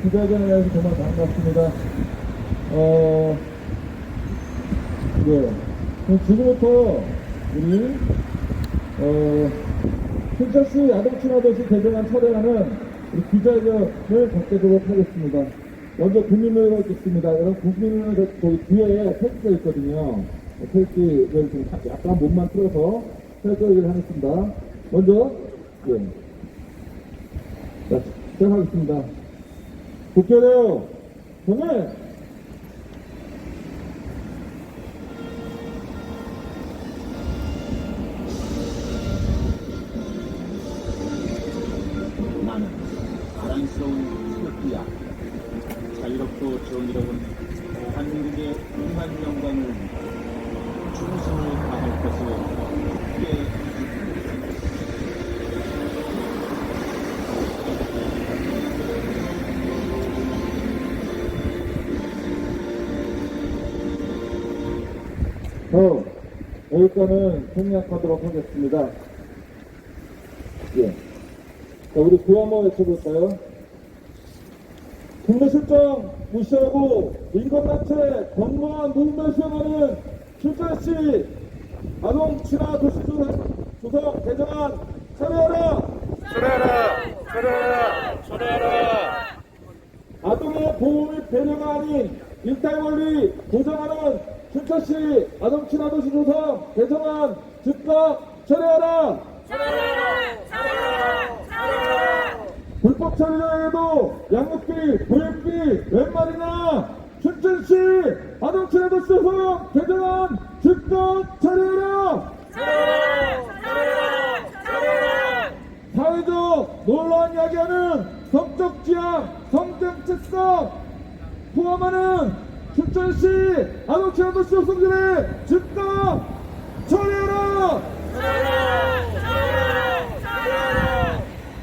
기자회견에 대해서 정말 반갑습니다. 네. 그럼 지금부터 우리, 춘천시 야동친화도시 개정안 철회하는 우리 기자회견을 갖도록 하겠습니다. 먼저 국민의회가 있겠습니다. 여러분, 국민의회 저기 뒤에 태극기가 있거든요. 태극기를 좀 약간 몸만 틀어서 태극기를 하겠습니다. 먼저, 예. 자, 시작하겠습니다. 국회의원, 정말 나는 자랑스러운 태극기야. 자유롭고 정의로운 대한민국의 무한 영광을 충성을 다할 것을 굳게 여기까지는 생략하도록 하겠습니다. 예. 자, 우리 구호 한번 외쳐볼까요? 국내 실정 무시하고 인권단체 권고안 무분별 시행하는 춘천시 아동 친화 도시 조성 개정안 철회하라! 철회하라! 철회하라! 철회하라! 아동의 보호 및 배려가 아닌 일탈 권리 보장하는 춘천시 아동 친화 도시 조성 개정안 즉각 철회하라! 철회하라! 철회하라! 철회하라! 불법 철회에도 양육비, 보육비 웬 말이나 춘천시 아동 친화 도시 조성 개정안 즉각 철회하라! 철회하라! 철회하라! 철회하라! 사회적 논란 야기하는 성적 지향, 성정체성 포함하는 춘천시 아동 친화 도시 조성들의 즉각 철회하라!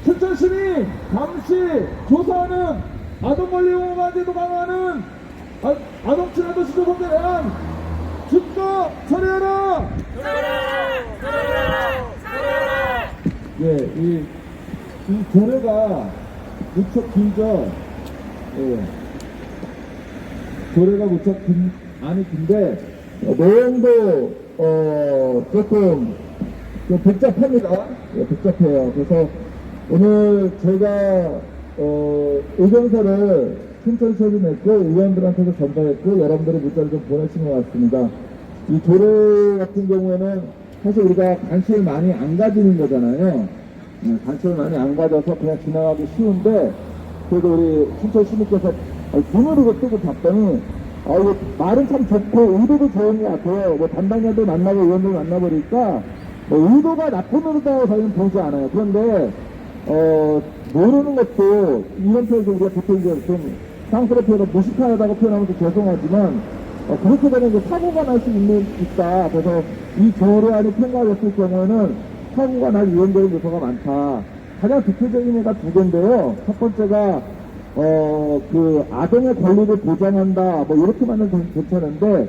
춘천시민 감시 조사하는 아동권리 옹호관제도 강화하는 아동 친화 도시 조성에 대한 즉각 철회하라! 예, 이 조례가 무척 길죠. 예. 조례가 무척 안이 긴데 내용도 조금 좀 복잡합니다. 예, 복잡해요. 그래서 오늘 제가 의견서를 춘천시에도 냈고 의원들한테도 전달했고 여러분들의 문자를 좀 보내신 것 같습니다. 이 조례 같은 경우에는 사실 우리가 관심을 많이 안 가지는 거잖아요. 관심을 많이 안 가져서 그냥 지나가기 쉬운데 그래도 우리 춘천 시민께서 눈으로 이거 뜨고 봤더니 이거 말은 참 좋고 의도도 좋은 것 같아요. 뭐 담당자도 만나고 의원들 만나보니까 의도가 나쁨으로도 저희는 보지 않아요. 그런데 모르는 것도 이런 표현에서 우리가 보통 이제 좀 상스럽게 표현을 무식하다고 표현하면 좀 죄송하지만 그렇게 되면 이제 사고가 날 수 있다. 그래서 이 조례안이 통과됐을 경우에는 사고가 날 위험적인 요소가 많다. 가장 대표적인 예가 두 개인데요. 첫 번째가 그 아동의 권리를 보장한다. 뭐 이렇게만 해도 괜찮은데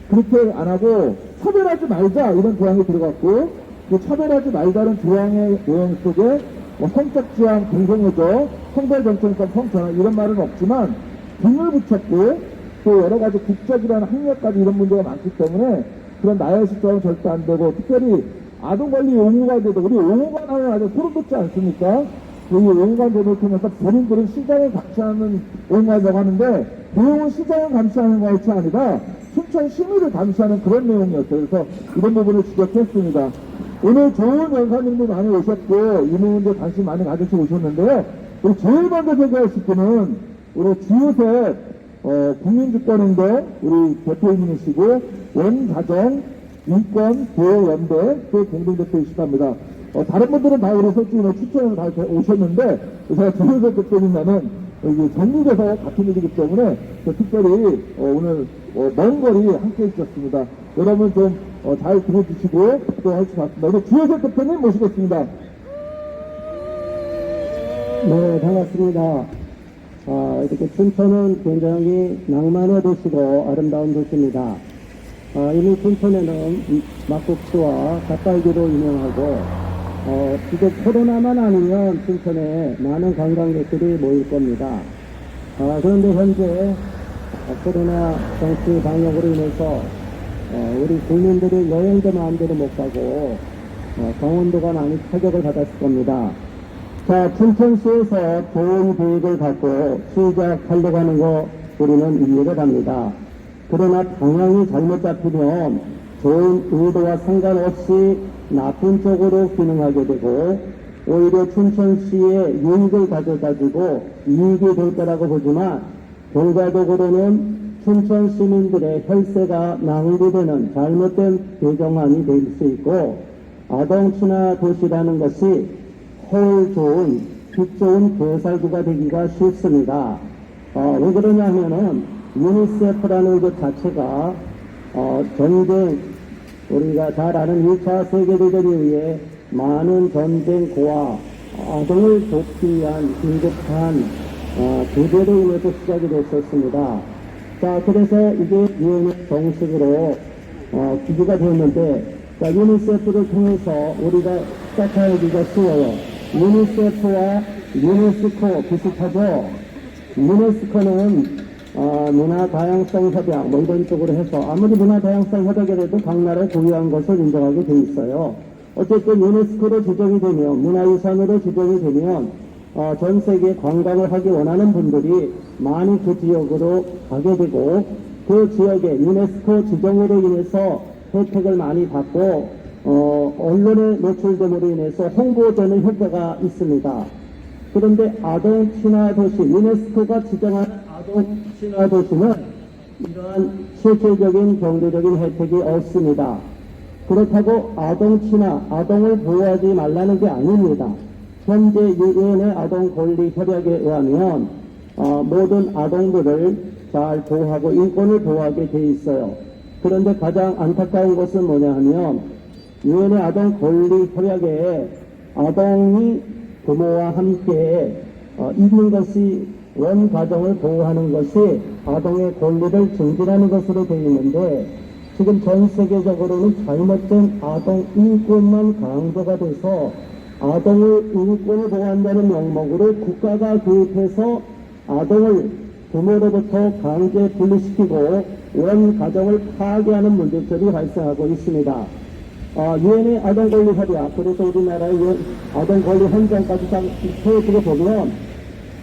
그렇게 안 하고 차별하지 말자 이런 조항이 들어갔고 그 차별하지 말자는 조항의 내용 속에 뭐 성적 지향, 공공의적, 성별 정체성, 성전환 이런 말은 없지만 등을 붙였고 또 여러 가지 국적이라는 학력까지 이런 문제가 많기 때문에 그런 나열 시점은 절대 안 되고 특별히 아동관리 옹호관제도 우리 옹호관 하면 아주 소름 돋지 않습니까? 이 옹호관제도를 통해서 본인들은 시장을 감시하는 옹호관이라고 하는데 내용은 시장을 감시하는 것이 아니라 춘천 시민을 감시하는 그런 내용이었어요. 그래서 이런 부분을 지적했습니다. 오늘 좋은 연사님도 많이 오셨고 이 문제 관심 많이 가지고 오셨는데요. 우리 제일 먼저 소개하실 분은 우리 지우셉 국민주권운동 우리 대표님이시고 원가정 인권보호연대 또 공동대표이시답니다. 다른 분들은 다 우리 솔직히 추천을 다 오셨는데 제가 지우셉 대표님과는 여기 전국에서 같은 일이기 때문에 특별히 오늘 먼 거리 함께 있었습니다. 여러분 좀 잘 들어주시고 또 할 수 같습니다. 우리 지우셉 대표님 모시겠습니다. 네, 반갑습니다. 이렇게 춘천은 굉장히 낭만의 도시고 아름다운 도시입니다. 이미 춘천에는 막국수와 닭갈비로 유명하고 지금 코로나만 아니면 춘천에 많은 관광객들이 모일 겁니다. 그런데 현재 코로나 정치 방역으로 인해서 우리 국민들이 여행도 마음대로 못 가고 강원도가 많이 타격을 받았을 겁니다. 자, 춘천시에서 좋은 계획을 갖고 시작하려고 하는 거 우리는 이해를 합니다. 그러나 방향이 잘못 잡히면 좋은 의도와 상관없이 나쁜 쪽으로 기능하게 되고 오히려 춘천시의 유익을 가져가지고 이익이 될 거라고 보지만 결과적으로는 춘천 시민들의 혈세가 낭비되는 잘못된 개정안이 될 수 있고 아동 친화 도시라는 것이 홀 좋은 빛 좋은 개살구가 되기가 쉽습니다. 왜 그러냐 하면은 유니세프라는 것 자체가 전쟁 우리가 잘 아는 2차 세계대전에 의해 많은 전쟁 고아 아동을 돕기 위한 긴급한 구제로 인해서 시작이 됐었습니다. 자, 그래서 이게 유엔의 정식으로 기구가 되었는데, 자, 유니세프를 통해서 우리가 시작하기가 쉬워요. 유니세프와 유네스코 비슷하죠? 유네스코는 문화 다양성 협약 뭐 이런 쪽으로 해서 아무리 문화 다양성 협약이라도 각 나라에 고유한 것을 인정하게 돼 있어요. 어쨌든 유네스코로 지정이 되면 문화유산으로 지정이 되면 전 세계 관광을 하기 원하는 분들이 많이 그 지역으로 가게 되고 그 지역에 유네스코 지정으로 인해서 혜택을 많이 받고 언론에 노출됨으로 인해서 홍보되는 효과가 있습니다. 그런데 아동 친화 도시 유네스코가 지정한 아동 친화 도시는 이러한 실질적인 경제적인 혜택이 없습니다. 그렇다고 아동 친화, 아동을 보호하지 말라는 게 아닙니다. 현재 유엔의 아동 권리 협약에 의하면 모든 아동들을 잘 보호하고 인권을 보호하게 돼 있어요. 그런데 가장 안타까운 것은 뭐냐 하면 유엔의 아동 권리 협약에 아동이 부모와 함께 있는 것이 원 가정을 보호하는 것이 아동의 권리를 증진하는 것으로 되어 있는데 지금 전 세계적으로는 잘못된 아동 인권만 강조가 돼서 아동의 인권을 보호한다는 명목으로 국가가 개입해서 아동을 부모로부터 강제 분리시키고 원 가정을 파괴하는 문제점이 발생하고 있습니다. 유엔의 아동권리 협약, 그래서 우리나라의 아동권리 헌장까지 다 세워두고 보면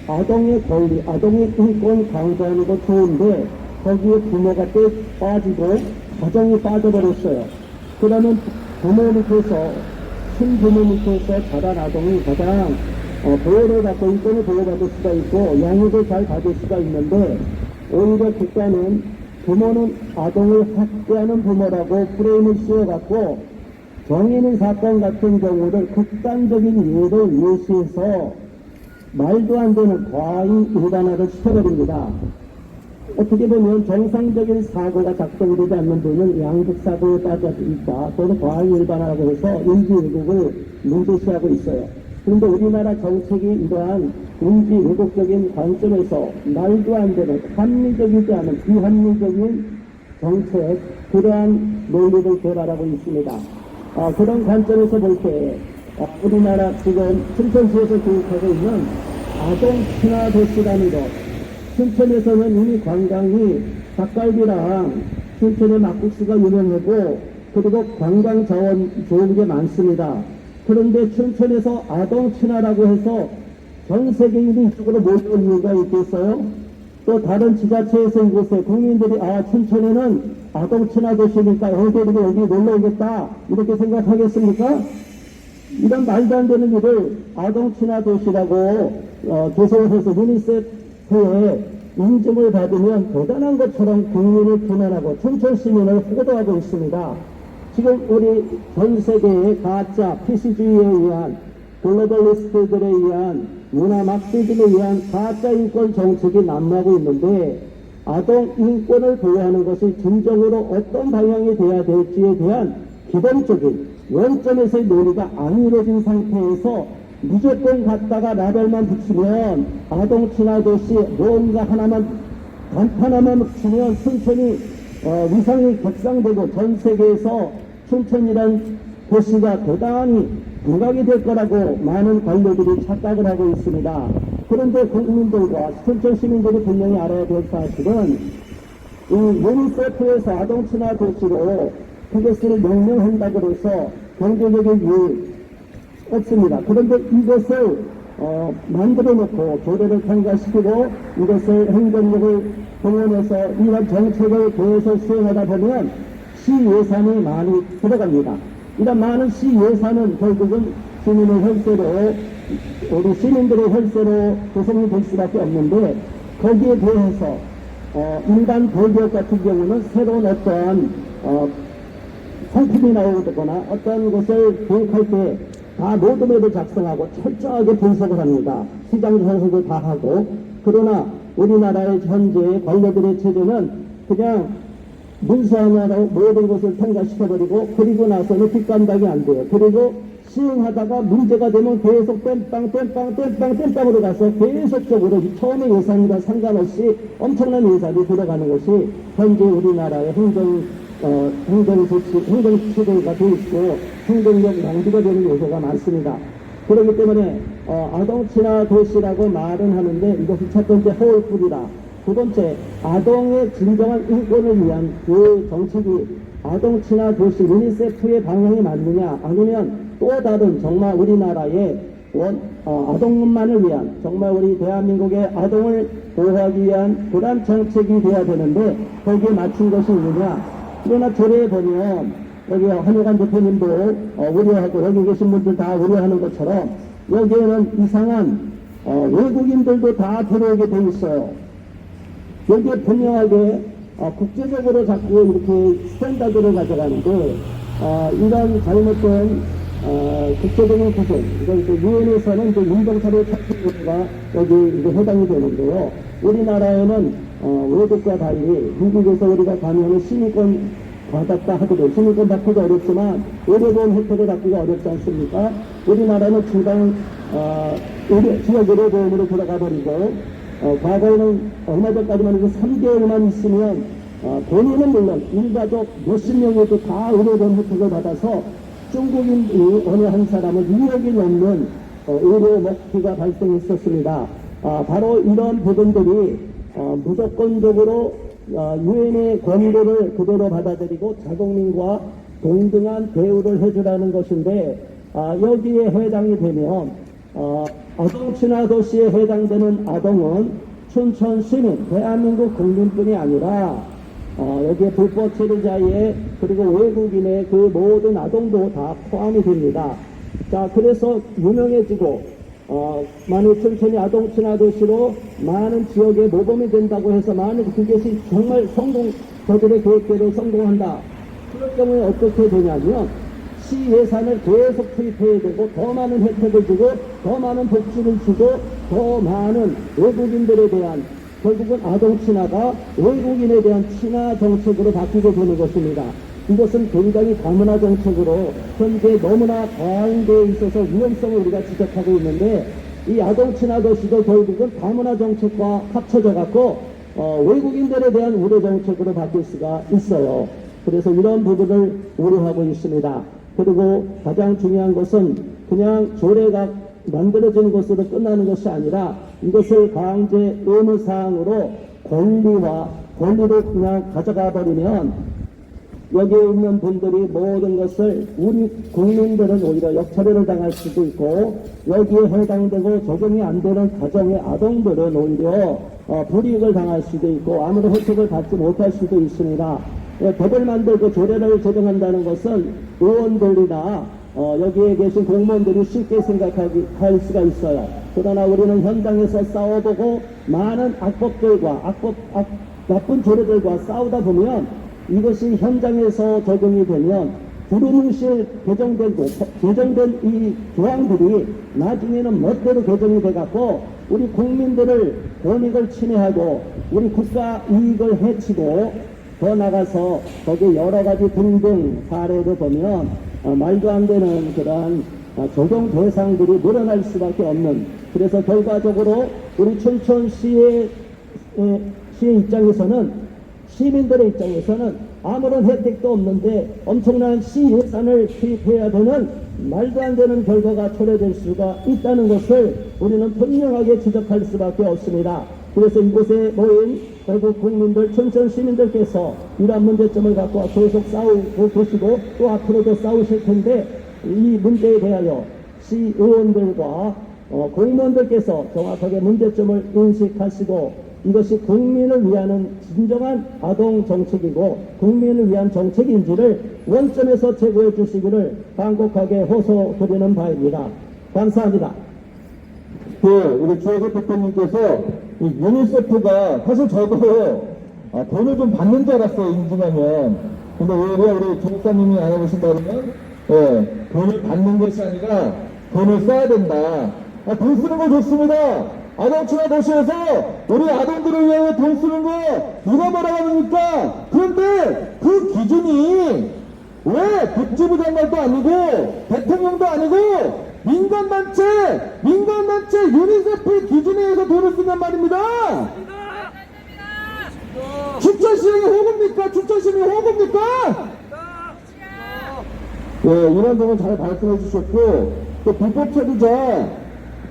아동의 권리, 아동의 인권 강조하는 거 좋은데 거기에 부모가 또 빠지고 가정이 빠져버렸어요. 그러면 부모 밑에서 친부모 밑에서 자란 아동이 가장 보호를 받고 인권을 보호받을 수가 있고 양육을 잘 받을 수가 있는데 오히려 국가는 부모는 아동을 학대하는 부모라고 프레임을 씌워갖고 정인의 사건 같은 경우를 극단적인 예를 예시해서 말도 안 되는 과잉 일반화를 시켜버립니다. 어떻게 보면 정상적인 사고가 작동되지 않는 분은 양극사고에 빠져 있다 또는 과잉 일반화라고 해서 인지 왜곡을 문제시하고 있어요. 그런데 우리나라 정책이 이러한 인지 왜곡적인 관점에서 말도 안 되는 합리적이지 않은 비합리적인 정책 그러한 논리를 개발하고 있습니다. 그런 관점에서 볼 때 우리나라 지금 춘천시에서 교육하고 있는 아동 친화 도시라는 것, 춘천에서는 이미 관광이 닭갈비랑 춘천의 막국수가 유명하고 그리고 관광 자원 좋은 게 많습니다. 그런데 춘천에서 아동 친화라고 해서 전 세계인이 이쪽으로 몰려올 이유가 있겠어요? 또 다른 지자체에서 이곳에 국민들이 춘천에는 아동 친화 도시니까 애들이 여기 놀러 오겠다 이렇게 생각하겠습니까? 이런 말도 안 되는 일을 아동 친화 도시라고 조성을 해서 유니세프에 인증을 받으면 대단한 것처럼 국민을 비난하고 춘천 시민을 호도하고 있습니다. 지금 우리 전 세계의 가짜 PC주의에 의한 글로벌리스트들에 의한 문화 막대들에 의한 가짜 인권 정책이 난무하고 있는데 아동 인권을 보호하는 것이 진정으로 어떤 방향이 돼야 될지에 대한 기본적인 원점에서의 논의가 안 이루어진 상태에서 무조건 갖다가 라벨만 붙이면 아동 친화 도시 뭔가 하나만 단판 하나만 붙이면 춘천이 위상이 격상되고 전 세계에서 춘천이란 도시가 대단히 부각이 될 거라고 많은 관료들이 착각을 하고 있습니다. 그런데 국민들과 춘천 시민들이 분명히 알아야 될 사실은 이 유니세프에서 아동 친화 도시로 그것을 명명한다고 해서 경제적인 이익 없습니다. 그런데 이것을 만들어 놓고 조례를 통과시키고 이것을 행정력을 동원해서 이런 정책을 계속 수행하다 보면 시 예산이 많이 들어갑니다. 이런 많은 시 예산은 결국은 시민의 혈세로 우리 시민들의 혈세로 구성이 될 수밖에 없는데 거기에 대해서 일반 대기업 같은 경우는 새로운 어떠한 상품이 나오거나 어떤 것을 계획할 때 다 로드맵을 작성하고 철저하게 분석을 합니다. 시장 분석을 다 하고. 그러나 우리나라의 현재 관료들의 체제는 그냥 문서하나로 모든 것을 통과시켜버리고 그리고 나서는 뒷감당이 안 돼요. 그리고 시행하다가 문제가 되면 계속 땜빵으로 가서 계속적으로 처음에 예산과 상관없이 엄청난 예산이 들어가는 것이 현재 우리나라의 행정체계가 되어 있고 행정력 낭비가 되는 요소가 많습니다. 그렇기 때문에 아동 친화 도시라고 말은 하는데 이것은 첫 번째 허울뿐이다. 두 번째, 아동의 진정한 인권을 위한 그 정책이 아동 친화 도시 유니세프의 방향이 맞느냐 아니면 또 다른 정말 우리나라의 아동만을 위한 정말 우리 대한민국의 아동을 보호하기 위한 그런 정책이 돼야 되는데 거기에 맞춘 것이 있느냐. 그러나 조례에 보면 여기 한효관 대표님도 우려하고 여기 계신 분들 다 우려하는 것처럼 여기에는 이상한 외국인들도 다 들어오게 돼 있어요. 여기에 분명하게 국제적으로 자꾸 이렇게 스탠다드를 가져가는데 이런 잘못된 국제적인 기준, 그러니까 유엔에서는 인종차별 차별가 여기 이제 해당이 되는데요. 우리나라에는 외국과 달리 미국에서 우리가 가면은 시민권 받았다 하더라도 시민권 받기가 어렵지만 의료보험 혜택을 받기가 어렵지 않습니까? 우리나라는 지방 지역 의료보험으로 들어가 버리고 과거에는 얼마 전까지만 해도 3개월만 있으면 본인은 물론 일가족 몇십 명에도 다 의료보험 혜택을 받아서 중국인이 어느 한 사람은 2억이 넘는 의료 먹기가 발생했었습니다. 바로 이런 부분들이 무조건적으로 유엔의 권고를 그대로 받아들이고 자국민과 동등한 대우를 해주라는 것인데 여기에 해당이 되면 아동 친화 도시에 해당되는 아동은 춘천 시민, 대한민국 국민뿐이 아니라 여기에 불법 체류자의 그리고 외국인의 그 모든 아동도 다 포함이 됩니다. 자, 그래서 유명해지고 많은 춘천이 아동 친화 도시로 많은 지역에 모범이 된다고 해서 많은 그것이 정말 저들의 계획대로 성공한다. 그럴 경우에 어떻게 되냐면 시 예산을 계속 투입해야 되고 더 많은 혜택을 주고 더 많은 복지를 주고 더 많은 외국인들에 대한 결국은 아동 친화가 외국인에 대한 친화 정책으로 바뀌게 되는 것입니다. 이것은 굉장히 다문화 정책으로 현재 너무나 과잉되어 있어서 위험성을 우리가 지적하고 있는데 이 아동 친화 도시도 결국은 다문화 정책과 합쳐져 갖고 외국인들에 대한 우려 정책으로 바뀔 수가 있어요. 그래서 이런 부분을 우려하고 있습니다. 그리고 가장 중요한 것은 그냥 조례가 만들어지는 것으로 끝나는 것이 아니라 이것을 강제 의무사항으로 권리로 그냥 가져가 버리면 여기에 있는 분들이 모든 것을 우리 국민들은 오히려 역차별을 당할 수도 있고 여기에 해당되고 적용이 안 되는 가정의 아동들은 오히려 불이익을 당할 수도 있고 아무런 혜택을 받지 못할 수도 있습니다. 법을 만들고 조례를 제정한다는 것은 의원들이나 여기에 계신 공무원들이 쉽게 생각할 수가 있어요. 그러나 우리는 현장에서 싸워보고 많은 악법들과 나쁜 조례들과 싸우다 보면 이것이 현장에서 적용이 되면 두루뭉실 개정된 이 조항들이 나중에는 멋대로 개정이 돼갖고 우리 국민들을 권익을 침해하고 우리 국가 이익을 해치고 더 나가서 거기에 여러 가지 등등 사례를 보면 말도 안 되는 그러한 적용 대상들이 늘어날 수밖에 없는 그래서 결과적으로 우리 춘천시의 입장에서는 시민들의 입장에서는 아무런 혜택도 없는데 엄청난 시 예산을 투입해야 되는 말도 안 되는 결과가 초래될 수가 있다는 것을 우리는 분명하게 지적할 수밖에 없습니다. 그래서 이곳에 모인 대구 국민들, 춘천 시민들께서 이러한 문제점을 갖고 계속 싸우고 계시고 또 앞으로도 싸우실 텐데 이 문제에 대하여 시의원들과 공무원들께서 정확하게 문제점을 인식하시고 이것이 국민을 위한 진정한 아동 정책이고 국민을 위한 정책인지를 원점에서 제고해 주시기를 간곡하게 호소드리는 바입니다. 감사합니다. 우리 주호석 대표님께서 이 유니세프가 사실 저도 돈을 좀 받는 줄 알았어요, 인증하면. 근데 오히려 우리 조목사님이 알아보신다 그러면 돈을 받는 것이 아니라 돈을 써야 된다. 돈 쓰는 거 좋습니다. 아동친화 도시에서 우리 아동들을 위해 돈 쓰는 거 누가 말아가니까. 그런데 그 기준이 왜 복지부 장관도 아니고 대통령도 아니고 민간단체 유니세프 기준에 의해서 돈을 쓰냔 말입니다. 춘천시장이 호구입니까? 춘천시민이 호구입니까? 이런 점은 잘 말씀해 주셨고, 또 불법 체류자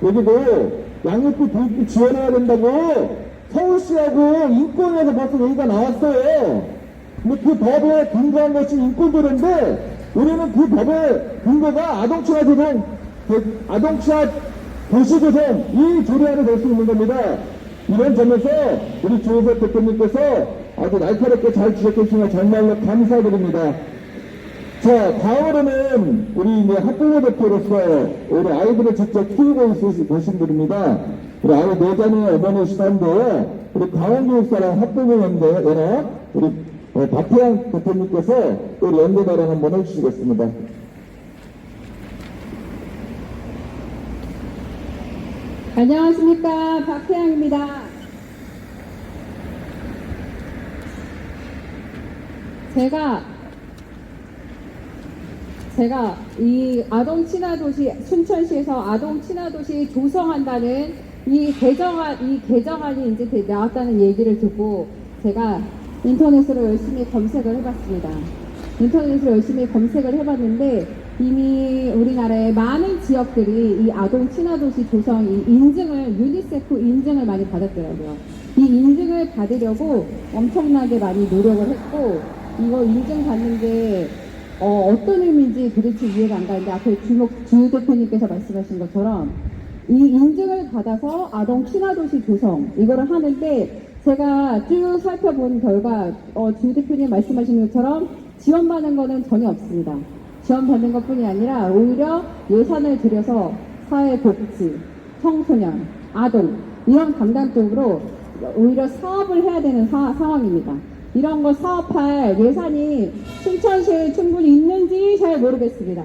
여기도 양육비 교육비 지원해야 된다고 서울시하고 인권위에서 벌써 얘기가 나왔어요. 근데 그 법에 근거한 것이 인권조례인데 우리는 그 법의 근거가 아동친화 도시조성 이 조례 안에 될 수 있는 겁니다. 이런 점에서 우리 조호석 대표님께서 아주 날카롭게 잘 지적해주시면 정말로 감사드립니다. 자, 다음으로는 우리 이제 학부모 대표로서 우리 아이들을 직접 키우고 계신 분입니다. 우리 아이 4자녀의 어머니시던데요. 우리 강원교육사랑 학부모연대 우리 박태양 대표님께서 우리 연대 발언 한번 해주시겠습니다. 안녕하십니까, 박태양입니다. 제가 이 아동 친화도시, 춘천시에서 아동 친화도시 조성한다는 이 개정안이 이제 나왔다는 얘기를 듣고 제가 인터넷으로 열심히 검색을 해봤습니다. 인터넷으로 열심히 검색을 해봤는데 이미 우리나라의 많은 지역들이 이 아동 친화도시 조성 유니세프 인증을 많이 받았더라고요. 이 인증을 받으려고 엄청나게 많이 노력을 했고 이거 인증 받는 게 어떤 의미인지 도대체 이해가 안 가는데 앞에 주 대표님께서 말씀하신 것처럼 이 인증을 받아서 아동 친화도시 조성 이거를 하는데 제가 쭉 살펴본 결과 주 대표님 말씀하신 것처럼 지원받는 거는 전혀 없습니다. 지원받는 것뿐이 아니라 오히려 예산을 들여서 사회복지, 청소년, 아동 이런 담당 쪽으로 오히려 사업을 해야 되는 상황입니다. 이런 거 사업할 예산이 춘천시에 충분히 있는지 잘 모르겠습니다.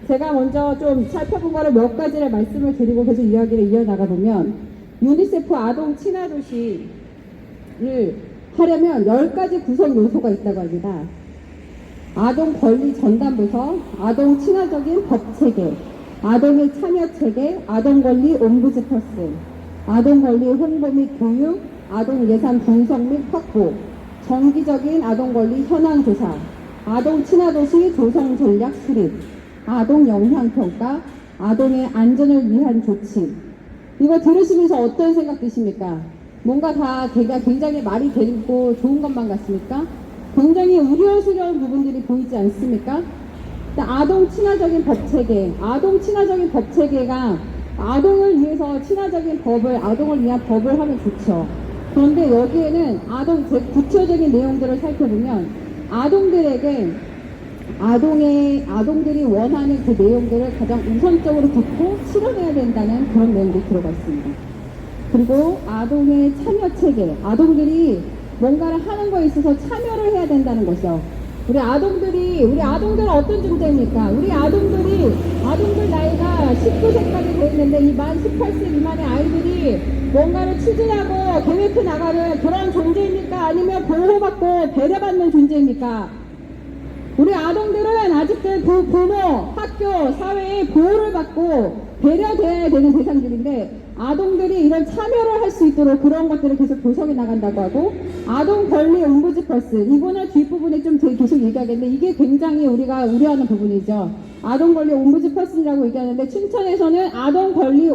제가 먼저 좀 살펴본 거를 몇 가지를 말씀을 드리고 계속 이야기를 이어나가 보면 유니세프 아동 친화도시를 하려면 10가지 구성 요소가 있다고 합니다. 아동 권리 전담부서, 아동 친화적인 법 체계, 아동의 참여 체계, 아동 권리 옴부즈퍼슨, 아동 권리 홍보 및 교육, 아동 예산 분석 및 확보, 정기적인 아동 권리 현황 조사, 아동 친화도시 조성 전략 수립, 아동 영향 평가, 아동의 안전을 위한 조치. 이거 들으시면서 어떤 생각 드십니까? 뭔가 다 굉장히 말이 되고 좋은 것만 같습니까? 굉장히 우려스러운 부분들이 보이지 않습니까? 아동 친화적인 법체계, 아동 친화적인 법체계가 아동을 위해서 친화적인 법을, 아동을 위한 법을 하면 좋죠. 그런데 여기에는 구체적인 내용들을 살펴보면 아동들이 원하는 그 내용들을 가장 우선적으로 듣고 실현해야 된다는 그런 내용도 들어가 있습니다. 그리고 아동의 참여 체계, 아동들이 뭔가를 하는 거에 있어서 참여를 해야 된다는 것이죠. 우리 아동들은 어떤 존재입니까? 아동들 나이가 19세까지 돼 있는데 이 만 18세 미만의 아이들이 뭔가를 추진하고 계획해 나가는 그런 존재입니까? 아니면 보호받고 배려받는 존재입니까? 우리 아동들은 아직도 부모, 학교, 사회의 보호를 받고 배려되어야 되는 대상들인데 아동들이 이런 참여를 할 수 있도록 그런 것들을 계속 조성해 나간다고 하고 아동 권리 옴부즈퍼스 이거는 뒷부분에 좀 계속 얘기하겠는데 이게 굉장히 우리가 우려하는 부분이죠. 아동 권리 옴부즈퍼스라고 얘기하는데 춘천에서는 아동 권리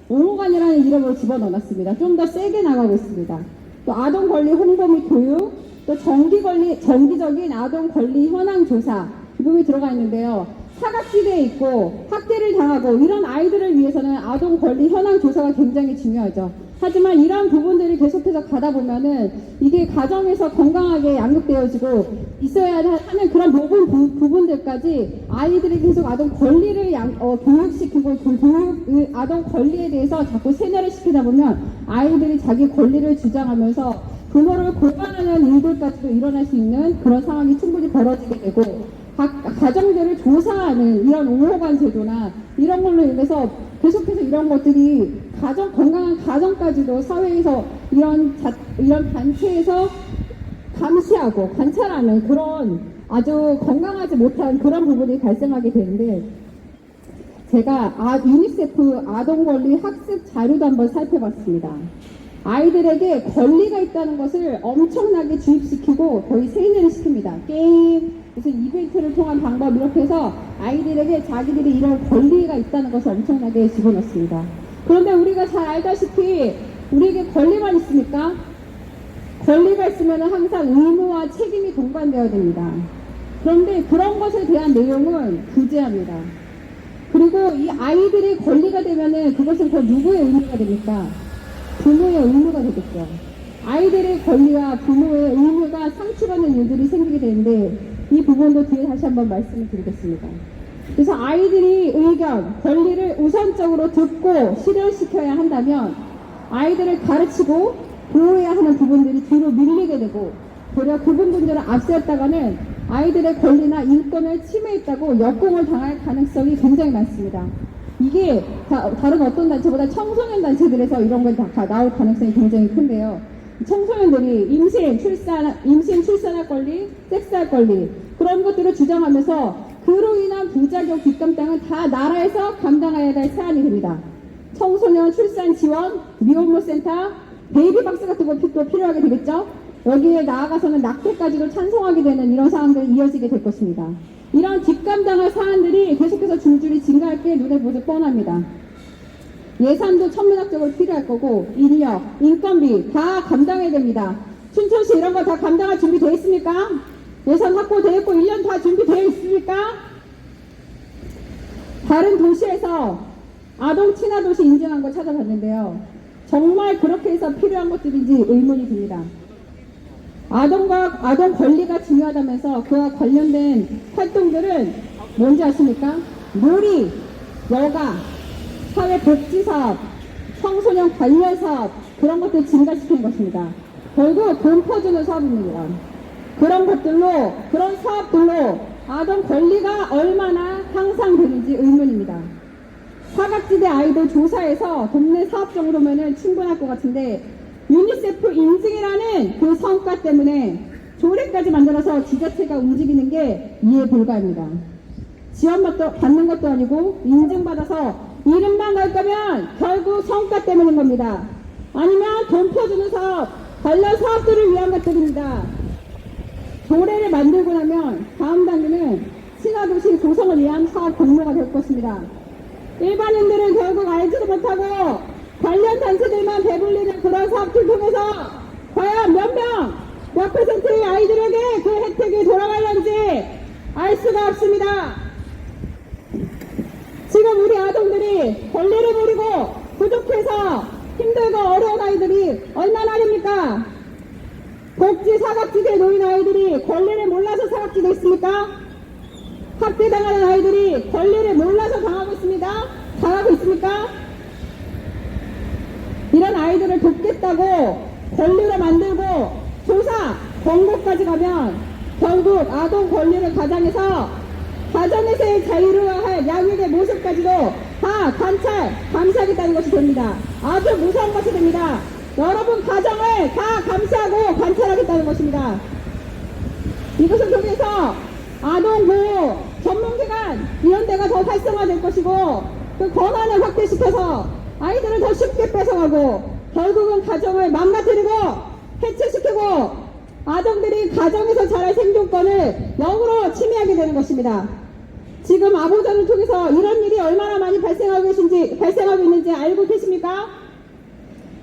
옹호관이라는 이름으로 집어넣었습니다. 좀 더 세게 나가고 있습니다. 또 아동 권리 홍보 및 교육, 또 정기적인 아동 권리 현황 조사 이 부분이 들어가 있는데요. 사각지대에 있고 학대를 당하고 이런 아이들을 위해서는 아동 권리 현황 조사가 굉장히 중요하죠. 하지만 이런 부분들이 계속해서 가다 보면은 이게 가정에서 건강하게 양육되어지고 있어야 하는 그런 모든 부분들까지 아이들이 계속 아동 권리를 교육시키고 아동 권리에 대해서 자꾸 세뇌를 시키다 보면 아이들이 자기 권리를 주장하면서 부모를 고발하는 일들까지도 일어날 수 있는 그런 상황이 충분히 벌어지게 되고 가정들을 조사하는 이런 옹호관 제도나 이런 걸로 인해서 계속해서 이런 것들이 건강한 가정까지도 사회에서 이런 단체에서 감시하고 관찰하는 그런 아주 건강하지 못한 그런 부분이 발생하게 되는데 제가 유니세프 아동권리 학습 자료도 한번 살펴봤습니다. 아이들에게 권리가 있다는 것을 엄청나게 주입시키고 거의 세뇌를 시킵니다. 게임, 무슨 이벤트를 통한 방법 이렇게 해서 아이들에게 자기들이 이런 권리가 있다는 것을 엄청나게 집어넣습니다. 그런데 우리가 잘 알다시피 우리에게 권리만 있습니까? 권리가 있으면 항상 의무와 책임이 동반되어야 됩니다. 그런데 그런 것에 대한 내용은 부재합니다. 그리고 이 아이들이 권리가 되면은 그것은 더 누구의 의무가 됩니까? 부모의 의무가 되겠죠. 아이들의 권리와 부모의 의무가 상충하는 일들이 생기게 되는데 이 부분도 뒤에 다시 한번 말씀을 드리겠습니다. 그래서 아이들이 의견, 권리를 우선적으로 듣고 실현시켜야 한다면 아이들을 가르치고 보호해야 하는 부분들이 뒤로 밀리게 되고 도리어 그 부분들을 앞세웠다가는 아이들의 권리나 인권을 침해했다고 역공을 당할 가능성이 굉장히 많습니다. 이게 다른 어떤 단체보다 청소년 단체들에서 이런 걸 다 나올 가능성이 굉장히 큰데요. 청소년들이 임신, 출산할 권리, 섹스할 권리 그런 것들을 주장하면서 그로 인한 부작용 뒷감당은 다 나라에서 감당해야 될 사안이 됩니다. 청소년 출산 지원, 미혼모 센터, 베이비박스 같은 것도 필요하게 되겠죠. 여기에 나아가서는 낙태까지도 찬성하게 되는 이런 상황들이 이어지게 될 것입니다. 이런 뒷감당할 사안들이 계속해서 줄줄이 증가할 게 눈에 보듯 뻔합니다. 예산도 천문학적으로 필요할 거고 인력, 인건비 다 감당해야 됩니다. 춘천시 이런 거 다 감당할 준비 되어 있습니까? 예산 확보되어 있고 1년 다 준비되어 있습니까? 다른 도시에서 아동 친화 도시 인증한 거 찾아봤는데요. 정말 그렇게 해서 필요한 것들인지 의문이 듭니다. 아동 권리가 중요하다면서 그와 관련된 활동들은 뭔지 아십니까? 놀이, 여가, 사회복지사업, 청소년 관련 사업 그런 것들 증가시키는 것입니다. 결국 돈 퍼주는 사업입니다. 그런 것들로 그런 사업들로 아동 권리가 얼마나 향상되는지 의문입니다. 사각지대 아이들 조사에서 동네 사업 정도면은 충분할 것 같은데 유니세프 인증이라는 그 성과 때문에 조례까지 만들어서 지자체가 움직이는 게 이해 불가합니다. 지원받는 것도 아니고 인증받아서 이름만 갈 거면 결국 성과 때문인 겁니다. 아니면 돈 퍼주는 사업, 관련 사업들을 위한 것들입니다. 조례를 만들고 나면 다음 단계는 친화도시 조성을 위한 사업 공모가 될 것입니다. 일반인들은 결국 알지도 못하고 관련 단체들만 배불리는 그런 사업들 통해서 과연 몇 퍼센트의 아이들에게 그 혜택이 돌아갈는지 알 수가 없습니다. 지금 우리 아동들이 권리를 모르고 부족해서 힘들고 어려운 아이들이 얼마나 됩니까? 복지 사각지대에 놓인 아이들이 권리를 몰라서 사각지대에 있습니까? 학대당하는 아이들이 권리를 몰라서 당하고 있습니까? 이런 아이들을 돕겠다고 권리를 만들고 조사, 권고까지 가면 결국 아동 권리를 가장해서 가정에서의 자유로워야 할 양육의 모습까지도 다 감시하겠다는 것이 됩니다. 아주 무서운 것이 됩니다. 여러분 가정을 다 감시하고 관찰하겠다는 것입니다. 이것을 통해서 아동보호 전문기관 이런 데가 더 활성화될 것이고 그 권한을 확대시켜서 아이들을 더 쉽게 뺏어가고 결국은 가정을 망가뜨리고 해체시키고 아동들이 가정에서 자랄 생존권을 역으로 침해하게 되는 것입니다. 지금 아보전을 통해서 이런 일이 얼마나 많이 발생하고 있는지 알고 계십니까?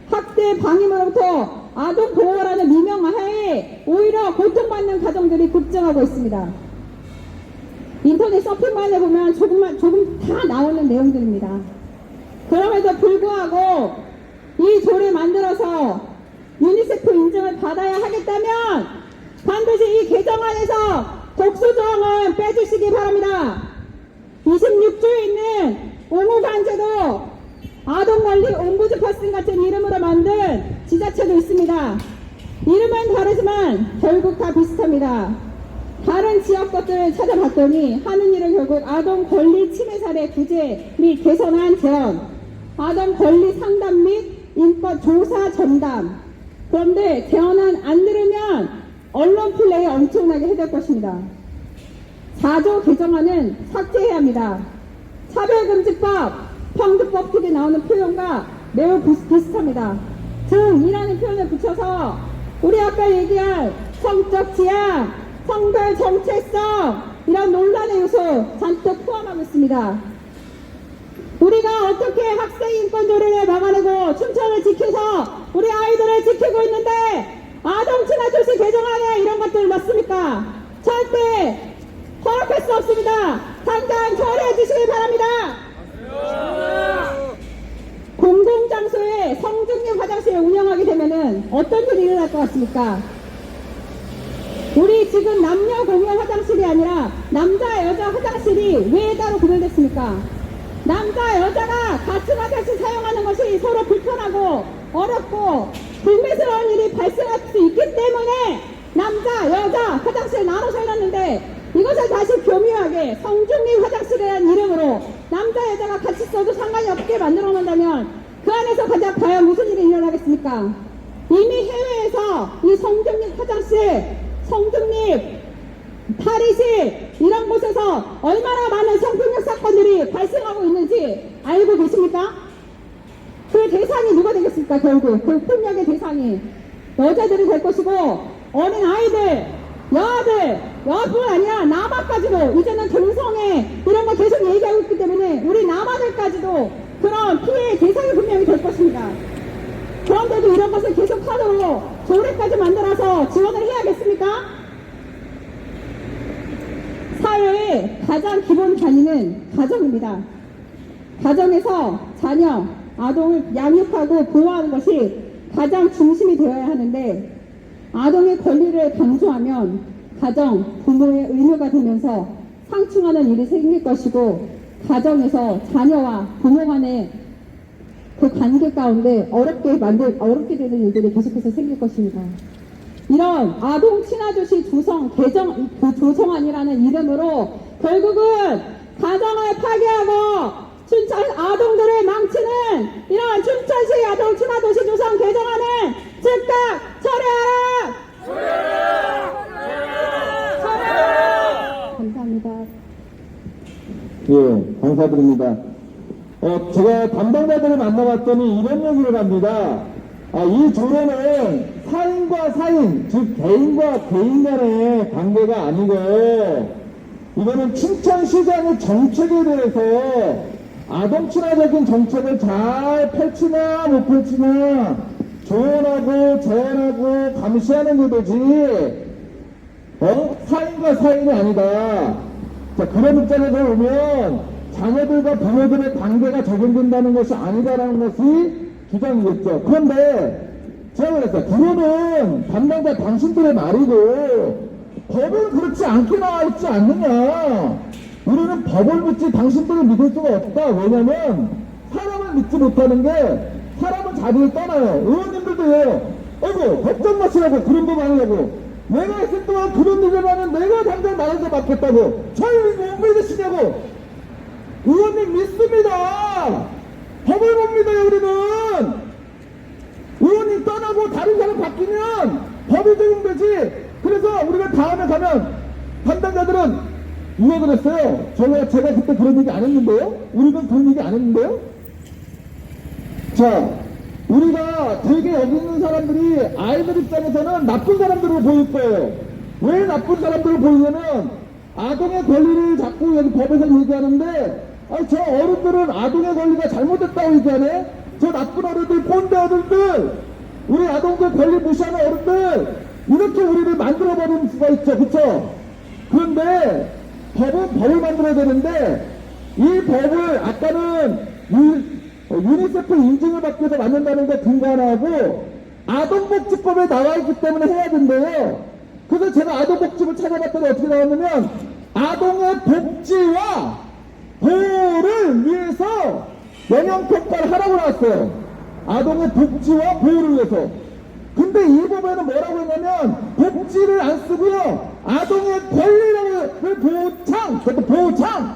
학대 방임으로부터 아동 보호라는 미명하에 오히려 고통받는 가정들이 급증하고 있습니다. 인터넷 서핑만 해보면 조금 다 나오는 내용들입니다. 그럼에도 불구하고 이 조를 만들어서 유니세프 인증을 받아야 하겠다면 반드시 이 개정안에서 독소조항을 빼주시기 바랍니다. 26조에 있는 옹호관제도 아동권리 옴부즈퍼슨 같은 이름으로 만든 지자체도 있습니다. 이름은 다르지만 결국 다 비슷합니다. 다른 지역 것들을 찾아봤더니 하는 일은 결국 아동 권리 침해 사례 구제 및 개선안 제언, 아동 권리 상담 및 인권 조사 전담. 그런데 제언안 안 들으면 언론 플레이 엄청나게 해될 것입니다. 4조 개정안은 삭제해야 합니다. 차별금지법, 평등법 등에 나오는 표현과 매우 비슷합니다. 등이라는 표현을 붙여서 우리 아까 얘기한 성적 지향, 성별 정체성 이런 논란의 요소 잔뜩 포함하고 있습니다. 우리가 어떻게 학생 인권 조례를 막아내고 춘천을 지켜서 우리 아이들을 지키고 있는데 아동 친화 조시 개정안에 이런 것들 넣습니까? 절대 허락할 수 없습니다. 당장 처리해 주시기 바랍니다. 공공장소에 성중립 화장실을 운영하게 되면은 어떤 일이 일어날 것 같습니까? 우리 지금 남녀 공용 화장실이 아니라 남자 여자 화장실이 왜 따로 구별됐습니까? 남자 여자가 같은 화장실 사용하는 것이 서로 불편하고 어렵고 불미스러운 일이 발생할 수 있기 때문에 남자 여자 화장실 나눠서 해놨는데 이것을 다시 교묘하게 성중립 화장실이라는 이름으로 남자 여자가 같이 써도 상관이 없게 만들어 놓는다면 그 안에서 과연 무슨 일이 일어나겠습니까? 이미 해외에서 이 성중립 화장실, 성중립 탈의실 이런 곳에서 얼마나 많은 성폭력 사건들이 발생하고 있는지 알고 계십니까? 그 대상이 누가 되겠습니까? 결국 그 폭력의 대상이 여자들이 될 것이고 어린 아이들, 여아들, 여아뿐 아니라 남아까지도 이제는 동성애 이런 거 계속 얘기하고 있기 때문에 우리 남아들까지도 그런 피해의 대상이 분명히 될 것입니다. 그런데도 이런 것을 계속하도록 조례까지 만들어서 지원을 해야겠습니까? 사회의 가장 기본 단위는 가정입니다. 가정에서 자녀, 아동을 양육하고 보호하는 것이 가장 중심이 되어야 하는데 아동의 권리를 강조하면 가정, 부모의 의무가 되면서 상충하는 일이 생길 것이고 가정에서 자녀와 부모 간의 그 관계 가운데 어렵게 되는 일들이 계속해서 생길 것입니다. 이런 아동 친화도시 조성안이라는 이름으로 결국은 가정을 파괴하고 춘천 아동들을 망치는 이런 춘천시 아동 친화도시 조성 개정안을 즉각 처리하라! 감사합니다. 예, 감사드립니다. 제가 담당자들을 만나봤더니 이런 얘기를 합니다. 이 조례는 사인과 사인, 즉 개인과 개인 간의 관계가 아니고 이거는 춘천시장의 정책에 대해서 아동 친화적인 정책을 잘 펼치나 못 펼치나 조언하고 제안하고 감시하는 게 되지 사인과 사인이 아니다. 자, 그런 입장에서 보면 자녀들과 부모들의 관계가 적용된다는 것이 아니다라는 것이 주장이겠죠. 그런데 제가 그랬어요. 그거는 담당자 당신들의 말이고 법은 그렇지 않게 나와 있지 않느냐. 우리는 법을 믿지 당신들을 믿을 수가 없다. 왜냐면 사람을 믿지 못하는 게 사람은 자리를 떠나요. 의원님들도 해요. 어이구 걱정 마시라고 그런 법 아니라고. 내가 있을 동안 그런 일을 하면 내가 당장 나가서 맡겠다고. 저희 못 믿으시냐고. 의원님 믿습니다. 법을 못 믿어요. 우리는 의원님 떠나고 다른 사람 바뀌면 법이 적용되지. 그래서 우리가 다음에 가면 담당자들 어른들은 누가 그랬어요? 제가 그때 그런 얘기 안 했는데요? 우리는 그런 얘기 안 했는데요? 자, 우리가 되게 여기 있는 사람들이 아이들 입장에서는 나쁜 사람들로 보일 거예요. 왜 나쁜 사람들로 보이냐면 아동의 권리를 자꾸 여기 법에서 얘기하는데 저 어른들은 아동의 권리가 잘못됐다고 얘기하네? 저 나쁜 어른들, 꼰대 어른들, 우리 아동들 권리 무시하는 어른들, 이렇게 우리를 만들어버릴 수가 있죠. 그쵸? 그런데 법을 만들어야 되는데 이 법을 아까는 유니세프 인증을 받기 위해서 만든다는 게 근거 하나 하고 아동복지법에 나와 있기 때문에 해야 된대요. 그래서 제가 아동복지를 찾아봤더니 어떻게 나왔냐면 아동의 복지와 보호를 위해서 영향평가를 하라고 나왔어요. 아동의 복지와 보호를 위해서. 근데 이 법에는 뭐라고 했냐면 복지를 안 쓰고요 아동의 권리를 보호창.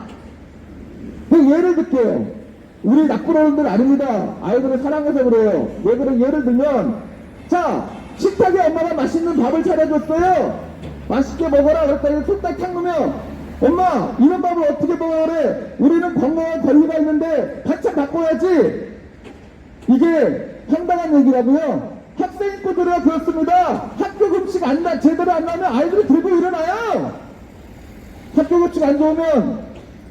예를 들게요. 우리 나쁜 어른들 아닙니다. 아이들을 사랑해서 그래요. 예를 들면 자, 식탁에 엄마가 맛있는 밥을 차려줬어요. 맛있게 먹어라 그랬더니 손딱 탁 놓으면 엄마 이런 밥을 어떻게 먹어야 그래? 우리는 건강한 권리가 있는데 반찬 바꿔야지. 이게 황당한 얘기라고요. 학생 인권들이라 그렇습니다. 학교 급식 제대로 안 나오면 아이들이 들고 일어나요. 학교 급식 안 좋으면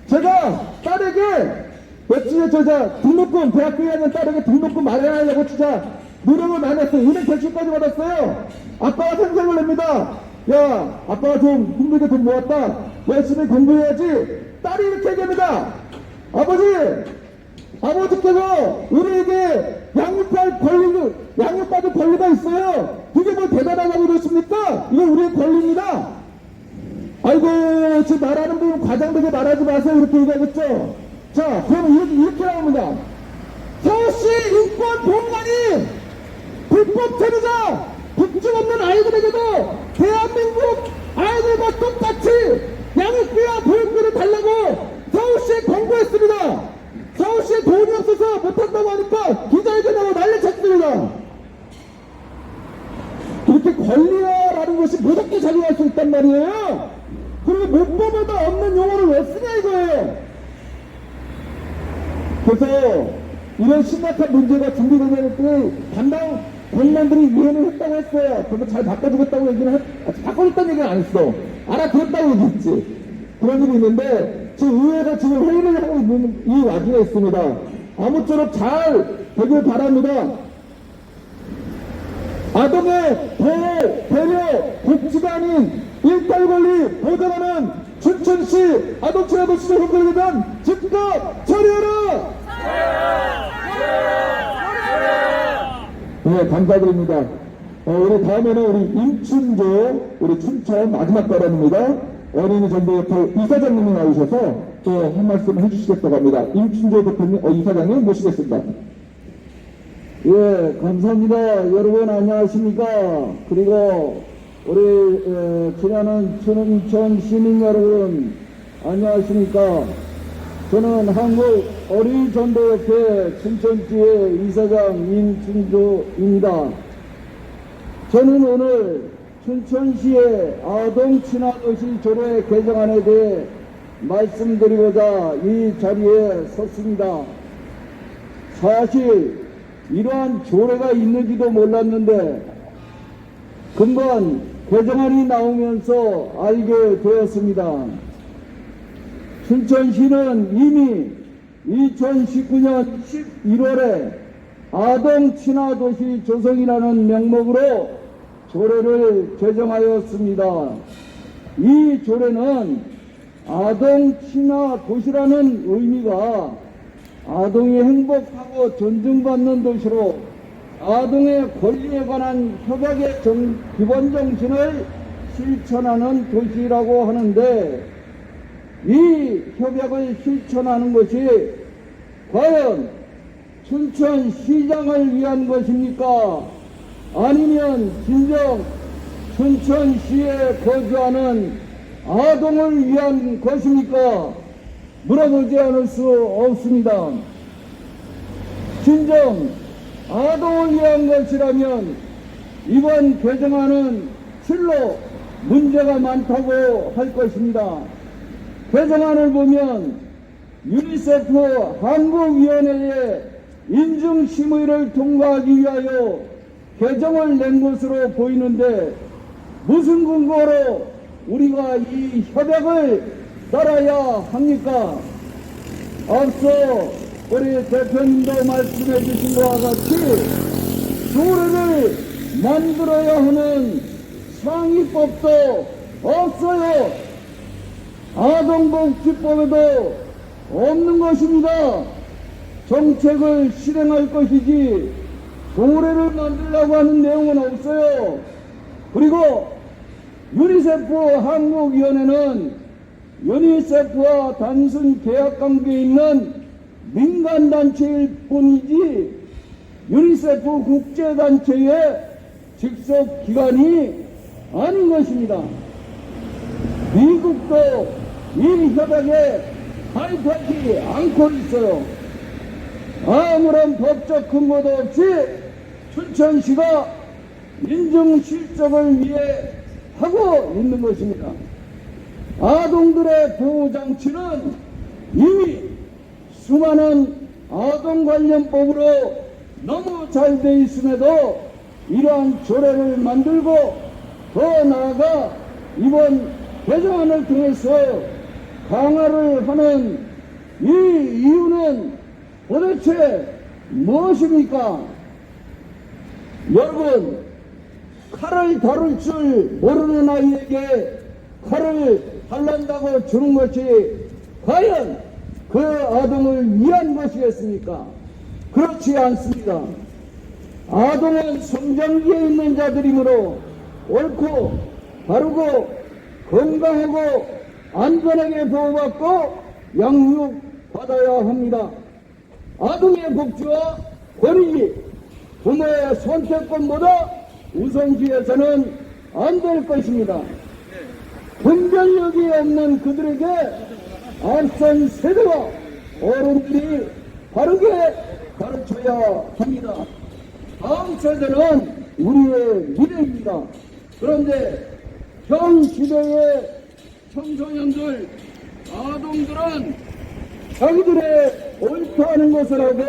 제가 딸에게 며칠 등록금 대학교 2학년 딸에게 등록금 마련하려고 진짜 노력을 많이 했어요. 은행 대출까지 받았어요. 아빠가 생색을 냅니다. 야, 아빠가 좀 힘들게 돈 모았다. 열심히 공부해야지. 딸이 이렇게 얘기합니다. 아버지께서 우리에게 양육받을 권리가 있어요. 그게 뭐 대단하다고 그러십니까? 이건 우리의 권리입니다. 아이고, 지금 말하는 분 과장되게 말하지 마세요. 이렇게 얘기하겠죠? 자, 그럼 이렇게 나옵니다. 서울시 인권보호관이 불법 체류자, 국적 없는 아이들에게도 대한민국 아이들과 똑같이 양육비와 보육비를 달라고 서울시에 권고했습니다. 서울시에 돈이 없어서 못한다고 하니까 기자회견하고 난리 쳤습니다. 이렇게 권리라는 것이 무섭게 작용할 수 있단 말이에요. 그리고 못보보다 없는 용어를 왜 쓰냐 이거예요. 그래서 이런 심각한 문제가 준비되는 때 담당 공무원들이 이해를 했다고 했어요. 그래서 잘 바꿔주겠다고 바꿔줬다는 얘기는 안 했어. 알아들었다고 얘기했지. 그런 일이 있는데 지금 의회가 지금 회의를 하고 있는 이 와중에 있습니다. 아무쪼록 잘 되길 바랍니다. 아동의 보호, 배려, 복지가 아닌 일탈 권리 보장하는 춘천시 아동친화도시 조성구역에 즉각 처리하라! 네, 감사드립니다. 우리 다음에는 우리 임춘조, 우리 춘천 마지막 발언입니다. 어린이 전도협회 이사장님이 나오셔서 또 한 말씀 해주시겠다고 합니다. 임춘조 대표님, 이사장님 모시겠습니다. 예, 감사합니다. 여러분 안녕하십니까? 그리고 우리 친하는 춘천 시민 여러분 안녕하십니까? 저는 한국 어린이전도협회 춘천지회 이사장 임춘조입니다. 저는 오늘 춘천시의 아동친화도시 조례 개정안에 대해 말씀드리고자 이 자리에 섰습니다. 사실 이러한 조례가 있는지도 몰랐는데 금방 개정안이 나오면서 알게 되었습니다. 춘천시는 이미 2019년 11월에 아동친화도시 조성이라는 명목으로 조례를 제정하였습니다. 이 조례는 아동친화도시라는 의미가 아동이 행복하고 존중받는 도시로 아동의 권리에 관한 협약의 기본 정신을 실천하는 도시라고 하는데 이 협약을 실천하는 것이 과연 춘천시장을 위한 것입니까? 아니면 진정 춘천시에 거주하는 아동을 위한 것입니까? 물어보지 않을 수 없습니다. 진정 아동을 위한 것이라면 이번 개정안은 실로 문제가 많다고 할 것입니다. 개정안을 보면 유니세프 한국위원회의 인증심의를 통과하기 위하여 개정을 낸 것으로 보이는데 무슨 근거로 우리가 이 협약을 따라야 합니까? 앞서 우리 대표님도 말씀해 주신 것과 같이 조례를 만들어야 하는 상위법도 없어요. 아동복지법에도 없는 것입니다. 정책을 실행할 것이지 조례를 만들려고 하는 내용은 없어요. 그리고 유니세프 한국위원회는 유니세프와 단순 계약관계에 있는 민간단체일 뿐이지 유니세프 국제단체의 직속 기관이 아닌 것입니다. 미국도 이 협약에 가입하지 않고 있어요. 아무런 법적 근거도 없이 춘천시가 인증 실적을 위해 하고 있는 것입니다. 아동들의 보호장치는 이미 수많은 아동 관련법으로 너무 잘 돼 있음에도 이러한 조례를 만들고 더 나아가 이번 개정안을 통해서 강화를 하는 이 이유는 도대체 무엇입니까? 여러분, 칼을 다룰 줄 모르는 아이에게 칼을 달란다고 주는 것이 과연 그 아동을 위한 것이겠습니까? 그렇지 않습니다. 아동은 성장기에 있는 자들이므로 옳고 바르고 건강하고 안전하게 보호받고 양육받아야 합니다. 아동의 복지와 권익이 부모의 선택권보다 우선시해서는 안 될 것입니다. 분별력이 없는 그들에게 앞선 세대와 어른들이 바르게 가르쳐야 합니다. 다음 세대는 우리의 미래입니다. 그런데 현 시대의 청소년들, 아동들은 자기들의 옳다는 것을 하고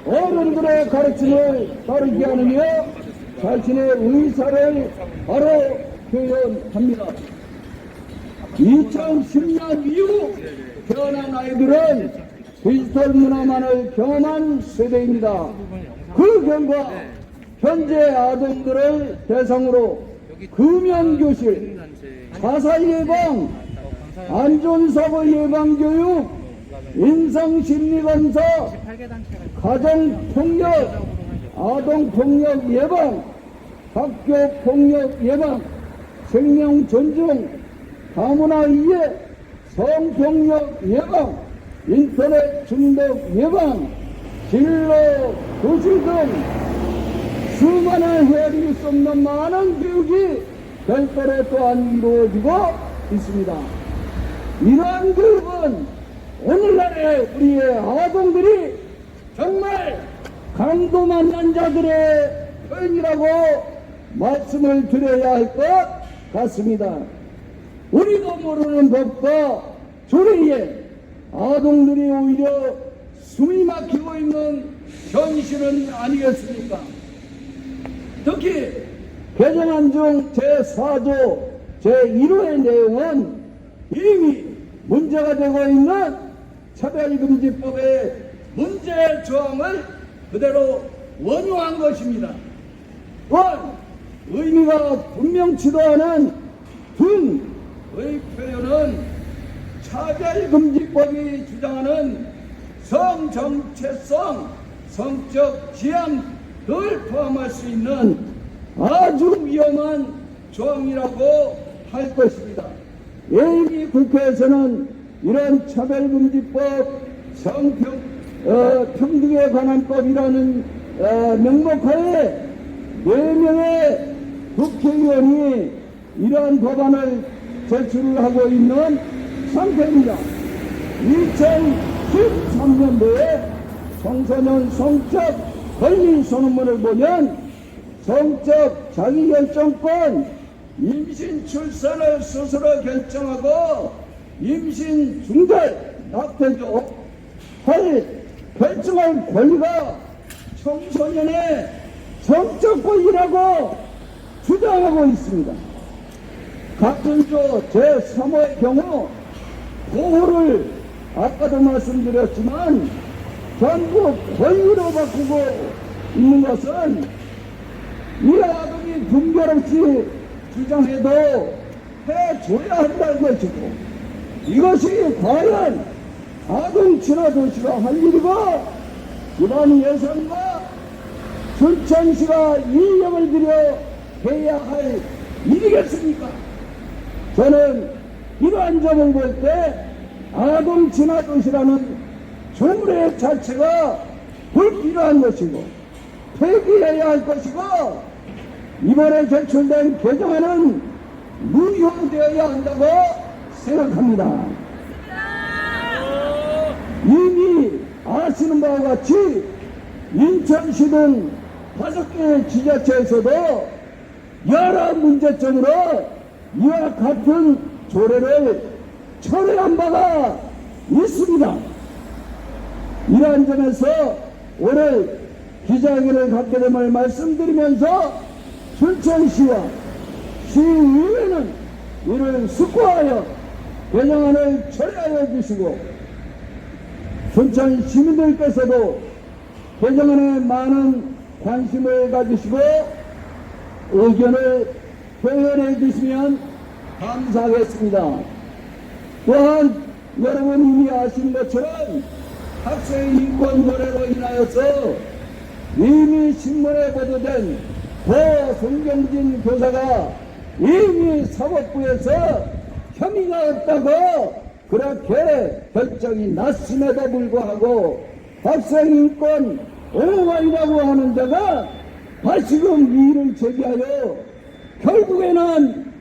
어른들의 가르침을 따르지 않으며 자신의 의사를 바로 표현합니다. 2010년 이후 태어난 아이들은 디지털 문화만을 경험한 세대입니다. 그 결과 현재 아동들을 대상으로 금연교실, 자살 예방, 안전사고 예방 교육, 인성심리검사, 가정폭력, 아동폭력 예방, 학교폭력 예방, 생명존중, 다문화 이해, 성폭력 예방, 인터넷 중독 예방, 진로 교실 등 수많은 헤아릴 수 없는 많은 교육이 별도로 또한 이루어지고 있습니다. 이러한 교육은 오늘날의 우리의 아동들이 정말 강도 만난 자들의 표현이라고 말씀을 드려야 할 것 같습니다. 우리도 모르는 법과 조례에 아동들이 오히려 숨이 막히고 있는 현실은 아니겠습니까? 특히 개정안 중 제4조 제1호의 내용은 이미 문제가 되고 있는 차별금지법의 문제 조항을 그대로 원용한 것입니다. 또한 의미가 분명치도 않은 등의 표현은 차별금지법이 주장하는 성정체성, 성적 지향을 포함할 수 있는 아주 위험한 조항이라고 할 것입니다. 이미 국회에서는 이런 차별금지법, 평등에 관한 법이라는 명목하에 4명의 국회의원이 이러한 법안을 제출을 하고 있는 상태입니다. 2013년도에 청소년 성적 권리 선언문을 보면 성적 자기결정권, 임신 출산을 스스로 결정하고 임신 중단 낙태조 할 결정할 권리가 청소년의 정적 권리라고 주장하고 있습니다. 같은 조 제3호의 경우 보호를 아까도 말씀드렸지만 전부 권리로 바꾸고 있는 것은 이 아동이 분별 없이 주장해도 해줘야 한다는 것이고, 이것이 과연 아동 친화 도시가 할 일이고 이번 예산과 순천시가 인력을 들여 해야 할 일이겠습니까? 저는 이러한 점을 볼 때 아동 친화 도시라는 조례 자체가 불필요한 것이고 폐기해야 할 것이고, 이번에 제출된 개정안은 무효되어야 한다고 생각합니다. 이미 아시는 바와 같이 인천시 등 5개 지자체에서도 여러 문제점으로 이와 같은 조례를 철회한 바가 있습니다. 이러한 점에서 오늘 기자회견을 갖게 됨을 말씀드리면서 순천시와 시의회는 이를 숙고하여 개정안을 철회하여 주시고, 순천 시민들께서도 개정안에 많은 관심을 가지시고 의견을 표현해 주시면 감사하겠습니다. 또한 여러분 이미 아시는 것처럼 학생 인권 조례로 인하여서 이미 신문에 보도된 고성경진 교사가 이미 사법부에서 혐의가 없다고 그렇게 결정이 났음에도 불구하고 학생 인권 옹호관이라고 하는 자가 다시금 이의를 제기하여 결국에는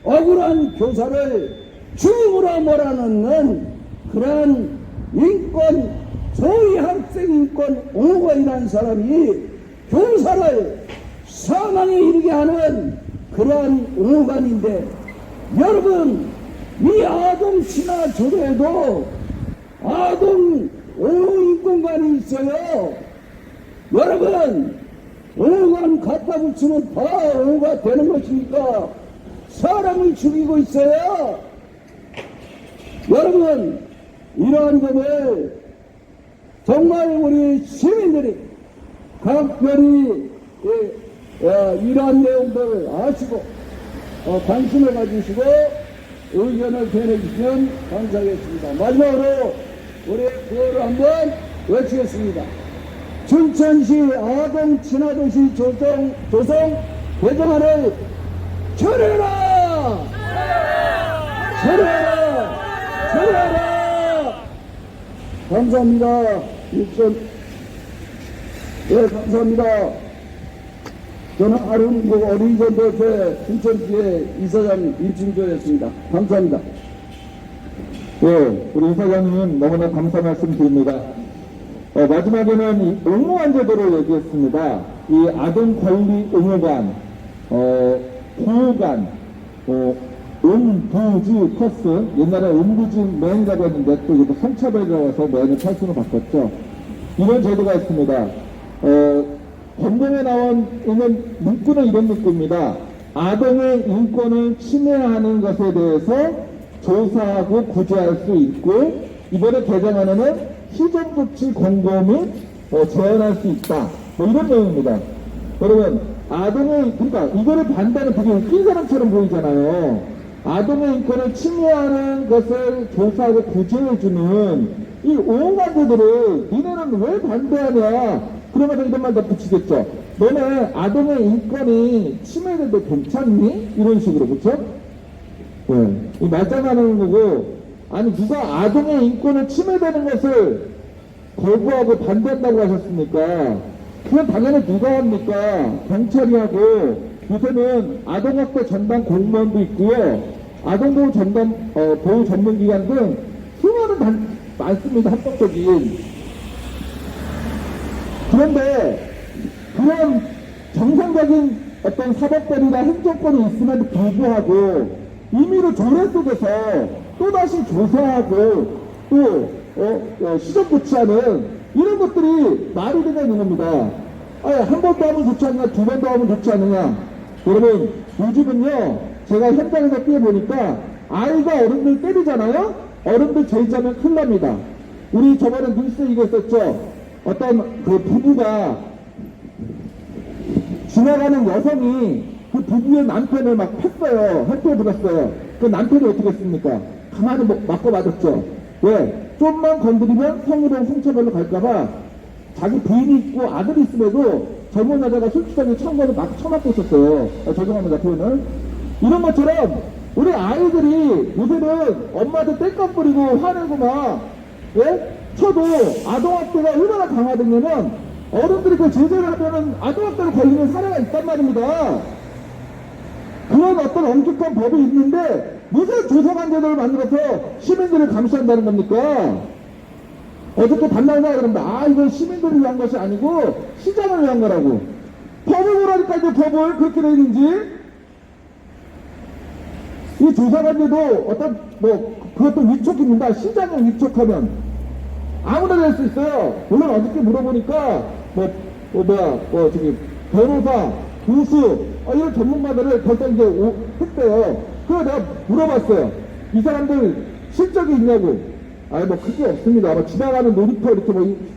억울한 교사를 죽음으로 몰아넣는 그러한 인권, 소위 학생 인권 옹호관이라는 사람이 교사를 사망에 이르게 하는 그러한 옹호관인데, 여러분 이 아동 친화 조례에도 아동 옹호 인권관이 있어요. 여러분 옹호관 갖다 붙이면 다 옹호가 되는 것입니까? 사람을 죽이고 있어요. 여러분 이러한 점을 정말 우리 시민들이 각별히 이러한 내용들을 아시고 관심을 가지시고 의견을 전해주시면 감사하겠습니다. 마지막으로 우리 구호를 한번 외치겠습니다. 춘천시 아동 친화도시 조성 개정안을 철회하라! 철회하라! 철회하라! 감사합니다. 네, 감사합니다. 저는 아름고 어린이전도회 춘천시의 이사장 임충조였습니다. 감사합니다. 네, 우리 이사장님 너무나 감사 말씀드립니다. 마지막에는 이 옹호관 제도를 얘기했습니다. 이 아동권리 옹호관, 보호관, 음부지 퍼슨, 옛날에 음부진 매행이라고 했는데 또 이것도 성차별이라고 해서 매행을 탈순으로 바꿨죠. 이런 제도가 있습니다. 법령에 나온 있는 문구는 이런 문구입니다. 아동의 인권을 침해하는 것에 대해서 조사하고 구제할 수 있고, 이번에 개정안에는 시정조치 권고 및 제한할 수 있다. 뭐 이런 내용입니다. 여러분, 그러니까 이거를 반대하는 되게 웃긴 사람처럼 보이잖아요. 아동의 인권을 침해하는 것을 조사하고 구제해주는 이 옹호관들을 니네는 왜 반대하냐? 그러면 이런 말 덧붙이겠죠. 너네 아동의 인권이 침해돼도 괜찮니? 이런 식으로, 그쵸? 네. 이 말장난하는 거고, 아니, 누가 아동의 인권을 침해되는 것을 거부하고 반대한다고 하셨습니까? 그건 당연히 누가 합니까? 경찰이 하고, 요새는 아동학대 전담 공무원도 있고요. 아동보호 보호 전문기관 등 수많은 많습니다. 합법적인. 그런데 그런 정상적인 어떤 사법권이나 행정권이 있음에도 불구하고 임의로 조례 속에서 또다시 조사하고 또 시정 조치하는 이런 것들이 말이 되는 겁니다. 한 번도 하면 좋지 않냐, 두 번도 하면 좋지 않느냐. 여러분, 요즘은요, 제가 현장에서 뛰어보니까 아이가 어른들 때리잖아요? 어른들 제의자면 큰일 납니다. 우리 저번에 뉴스에 이거 있었죠? 어떤 그 부부가 지나가는 여성이 그 부부의 남편을 막 팼어요. 헬프에 들었어요. 그 남편이 어떻게 했습니까? 가만히 맞고 맞았죠. 왜? 좀만 건드리면 성희롱 성차별로 갈까봐 자기 부인이 있고 아들이 있음에도 젊은 여자가 술주정에 청구를 막 쳐맞고 있었어요. 죄송합니다, 표현을. 이런 것처럼 우리 아이들이 요새는 엄마한테 땔감 뿌리고 화내고 막, 예? 쳐도 아동학대가 얼마나 강화됐냐면 어른들이 그 제재를 하면은 아동학대로 걸리는 사례가 있단 말입니다. 그런 어떤 엄격한 법이 있는데 무슨 조사관제도를 만들어서 시민들을 감시한다는 겁니까? 어저께 반나이가 그럽니다. 이건 시민들을 위한 것이 아니고 시장을 위한 거라고. 법을 보라니까 이제 법을 그렇게 돼 있는지. 이 조사관제도 어떤 그것도 위촉입니다. 시장을 위촉하면 아무나 될 수 있어요. 물론 어저께 물어보니까 저기 변호사, 교수 이런 전문가들을 벌써 이제 했대요. 그래서 내가 물어봤어요. 이 사람들 실적이 있냐고. 크게 없습니다. 지나가는 놀이터 이렇게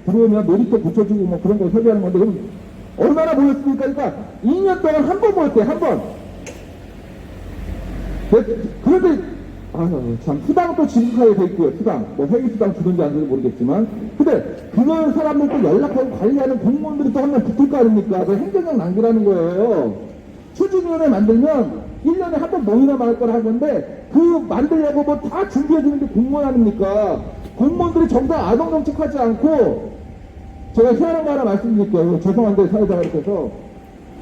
들어오면 놀이터 붙여주고 그런 거 소개하는 건데, 그럼 얼마나 모였습니까? 그러니까 2년 동안 한 번 모였대요, 한 번. 그런데, 참, 수당도 지급하게 돼 있고요, 수당. 회계수당 주는지 안 주는지 모르겠지만. 근데, 그런 사람들 또 연락하고 관리하는 공무원들이 또 한 명 붙을 거 아닙니까? 그 행정력 낭비라는 거예요. 추진위원회 만들면 1년에 한 번 모이나 말 거라 하는데, 그 만들려고 다 준비해주는데 공무원 아닙니까? 공무원들이 정작 아동정책 하지 않고, 제가 희한한 거 하나 말씀드릴게요. 죄송한데, 사회자가 이렇게 해서.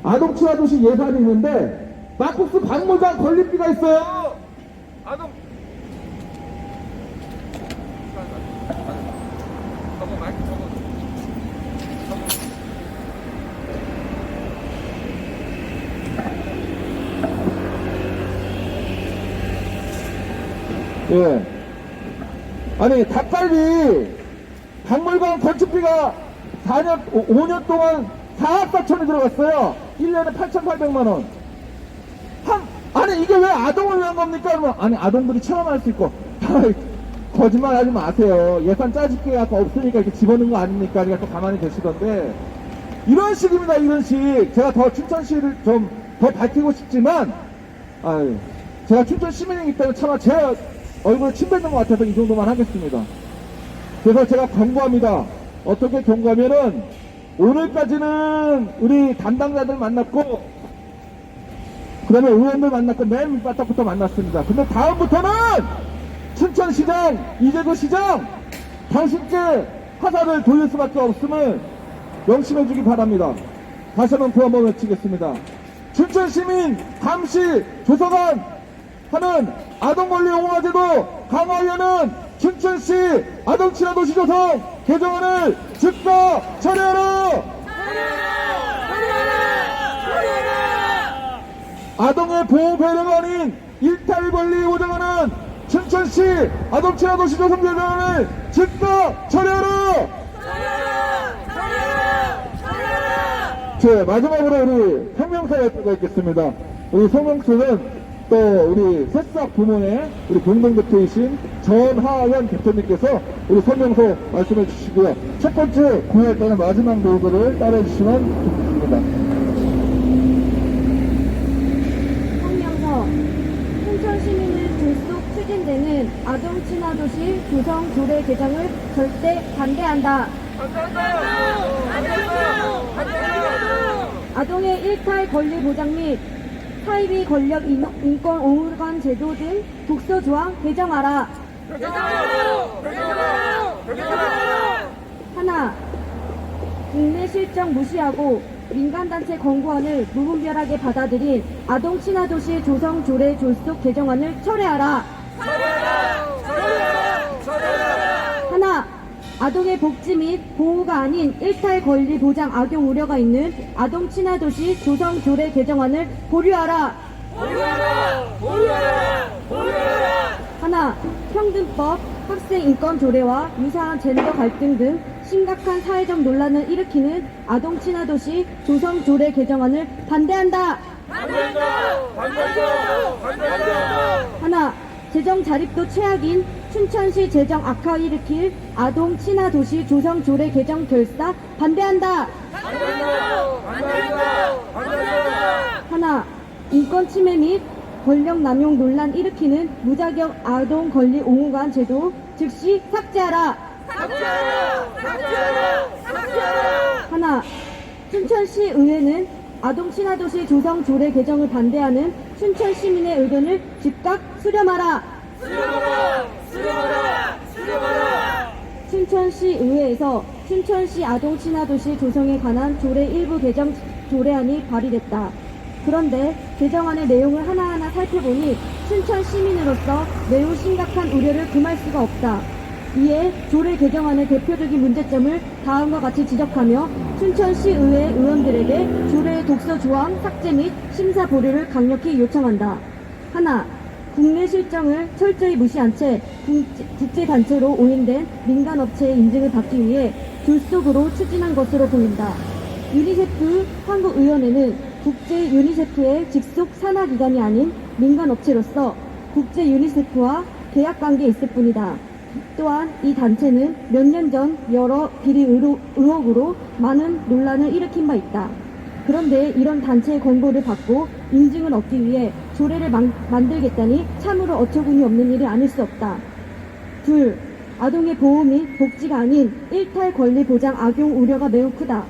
아동친화도시 예산이 있는데, 막국수 박물관 건립비가 있어요! 아동 예. 아니, 닭갈비 박물관 건축비가 5년 동안 4억 4천이 들어갔어요. 1년에 8,800만원. 아니, 이게 왜 아동을 위한 겁니까? 그러면, 아동들이 체험할 수 있고. 거짓말 하지 마세요. 예산 짜집게 아까 없으니까 이렇게 집어넣은 거 아닙니까? 그러니까 또 가만히 계시던데. 이런 식입니다, 이런 식. 제가 더 춘천시를 좀 더 밝히고 싶지만, 제가 춘천 시민이기 때문에 차마 제 얼굴에 침 뱉는 것 같아서 이 정도만 하겠습니다. 그래서 제가 경고합니다. 어떻게 경고하면은, 오늘까지는 우리 담당자들 만났고, 그 다음에 의원들 만났고, 맨 밑바닥부터 만났습니다. 근데 다음부터는, 춘천시장, 이재도 시장, 당신께 화살을 돌릴 수밖에 없음을 명심해주기 바랍니다. 다시 한번 그 한번 외치겠습니다. 춘천시민 감시 조사관 하는 아동권리 옹호제도 강화위원회는 춘천시 아동친화도시 조성 개정안을 즉각 처리하라! 아동의 보호 배려가 아닌 일탈 권리 보장하는 춘천시 아동친화도시 조성 개정안을 즉각 처리하라! 마지막으로 우리 성명서 발표가 있겠습니다. 우리 성명서는 또 우리 새싹 부문의 우리 공동대표이신 전하연 대표님께서 우리 성명서 말씀해 주시고요. 첫 번째 구호였다는 마지막 노고를 따라해 주시면 좋겠습니다. 성명서 춘천 시민을 졸속 추진되는 아동 친화도시 조성 조례 개정을 절대 반대한다. 아동의 일탈 권리 보장 및 사이비 권력 인권 옹호관 제도 등 독소 조항 개정하라. 하나, 국내 실정 무시하고 민간단체 권고안을 무분별하게 받아들인 아동 친화도시 조성 조례 졸속 개정안을 철회하라. 하나, 아동의 복지 및 보호가 아닌 일탈 권리 보장 악용 우려가 있는 아동 친화 도시 조성 조례 개정안을 보류하라. 하나, 평등법, 학생 인권 조례와 유사한 젠더 갈등 등 심각한 사회적 논란을 일으키는 아동 친화 도시 조성 조례 개정안을 반대한다. 하나, 재정 자립도 최악인 춘천시 재정 악화 일으킬 아동 친화 도시 조성 조례 개정 결사 반대한다. 하나, 인권 침해 및 권력 남용 논란 일으키는 무자격 아동 권리 옹호관 제도 즉시 삭제하라. 하나, 춘천시 의회는 아동 친화 도시 조성 조례 개정을 반대하는 춘천 시민의 의견을 즉각 수렴하라. 춘천시 의회에서 춘천시 아동 친화 도시 조성에 관한 조례 일부 개정 조례안이 발의됐다. 그런데 개정안의 내용을 하나하나 살펴보니 춘천 시민으로서 매우 심각한 우려를 금할 수가 없다. 이에 조례 개정안의 대표적인 문제점을 다음과 같이 지적하며 춘천시의회 의원들에게 조례의 독서 조항 삭제 및 심사 보류를 강력히 요청한다. 하나, 국내 실정을 철저히 무시한 채 국제단체로 오인된 민간업체의 인증을 받기 위해 졸속으로 추진한 것으로 보인다. 유니세프 한국의원회는 국제 유니세프의 직속 산하기관이 아닌 민간업체로서 국제 유니세프와 계약관계에 있을 뿐이다. 또한 이 단체는 몇 년 전 여러 비리 의혹으로 많은 논란을 일으킨 바 있다. 그런데 이런 단체의 권고를 받고 인증을 얻기 위해 조례를 만들겠다니 참으로 어처구니 없는 일이 아닐 수 없다. 둘, 아동의 보호 및 복지가 아닌 일탈 권리 보장 악용 우려가 매우 크다.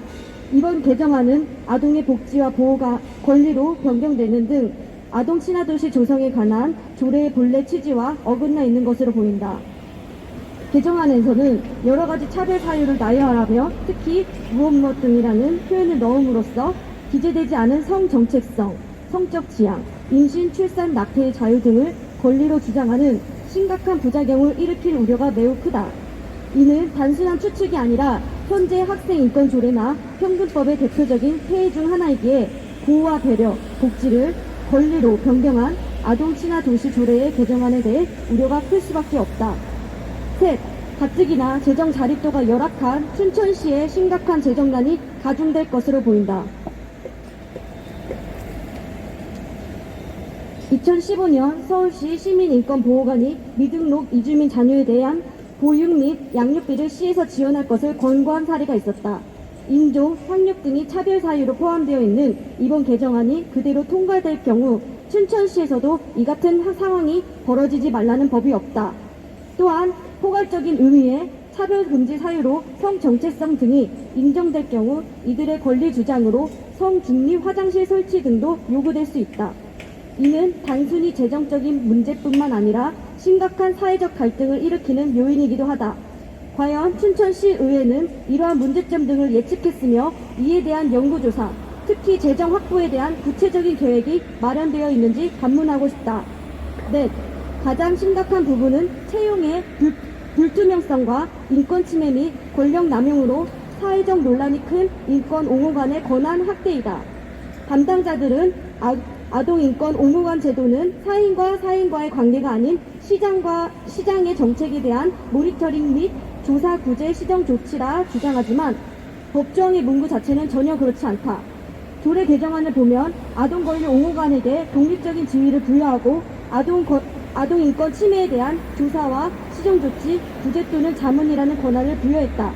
이번 개정안은 아동의 복지와 보호가 권리로 변경되는 등 아동 친화 도시 조성에 관한 조례의 본래 취지와 어긋나 있는 것으로 보인다. 개정안에서는 여러 가지 차별 사유를 나열하며 특히 무엇 등이라는 표현을 넣음으로써 기재되지 않은 성 정체성, 성적 지향, 임신, 출산, 낙태의 자유 등을 권리로 주장하는 심각한 부작용을 일으킬 우려가 매우 크다. 이는 단순한 추측이 아니라 현재 학생 인권 조례나 평등법의 대표적인 폐해 중 하나이기에 보호와 배려, 복지를 권리로 변경한 아동 친화 도시 조례의 개정안에 대해 우려가 클 수밖에 없다. 셋, 가뜩이나 재정 자립도가 열악한 춘천시의 심각한 재정난이 가중될 것으로 보인다. 2015년 서울시 시민인권보호관이 미등록 이주민 자녀에 대한 보육 및 양육비를 시에서 지원할 것을 권고한 사례가 있었다. 인종, 학력 등이 차별 사유로 포함되어 있는 이번 개정안이 그대로 통과될 경우 춘천시에서도 이 같은 상황이 벌어지지 말라는 법이 없다. 또한 포괄적인 의미의 차별금지 사유로 성정체성 등이 인정될 경우 이들의 권리 주장으로 성중립 화장실 설치 등도 요구될 수 있다. 이는 단순히 재정적인 문제뿐만 아니라 심각한 사회적 갈등을 일으키는 요인이기도 하다. 과연 춘천시 의회는 이러한 문제점 등을 예측했으며 이에 대한 연구조사, 특히 재정 확보에 대한 구체적인 계획이 마련되어 있는지 반문하고 싶다. 넷, 가장 심각한 부분은 채용의 불투명성과 인권 침해 및 권력 남용으로 사회적 논란이 큰 인권 옹호관의 권한 확대이다. 담당자들은 아동인권 옹호관 제도는 사인과의 관계가 아닌 시장의 정책에 대한 모니터링 및 조사 구제 시정 조치라 주장하지만 법조항의 문구 자체는 전혀 그렇지 않다. 조례 개정안을 보면 아동권리 옹호관에게 독립적인 지위를 부여하고 아동인권 침해에 대한 조사와 시정조치, 구제 또는 자문이라는 권한을 부여했다.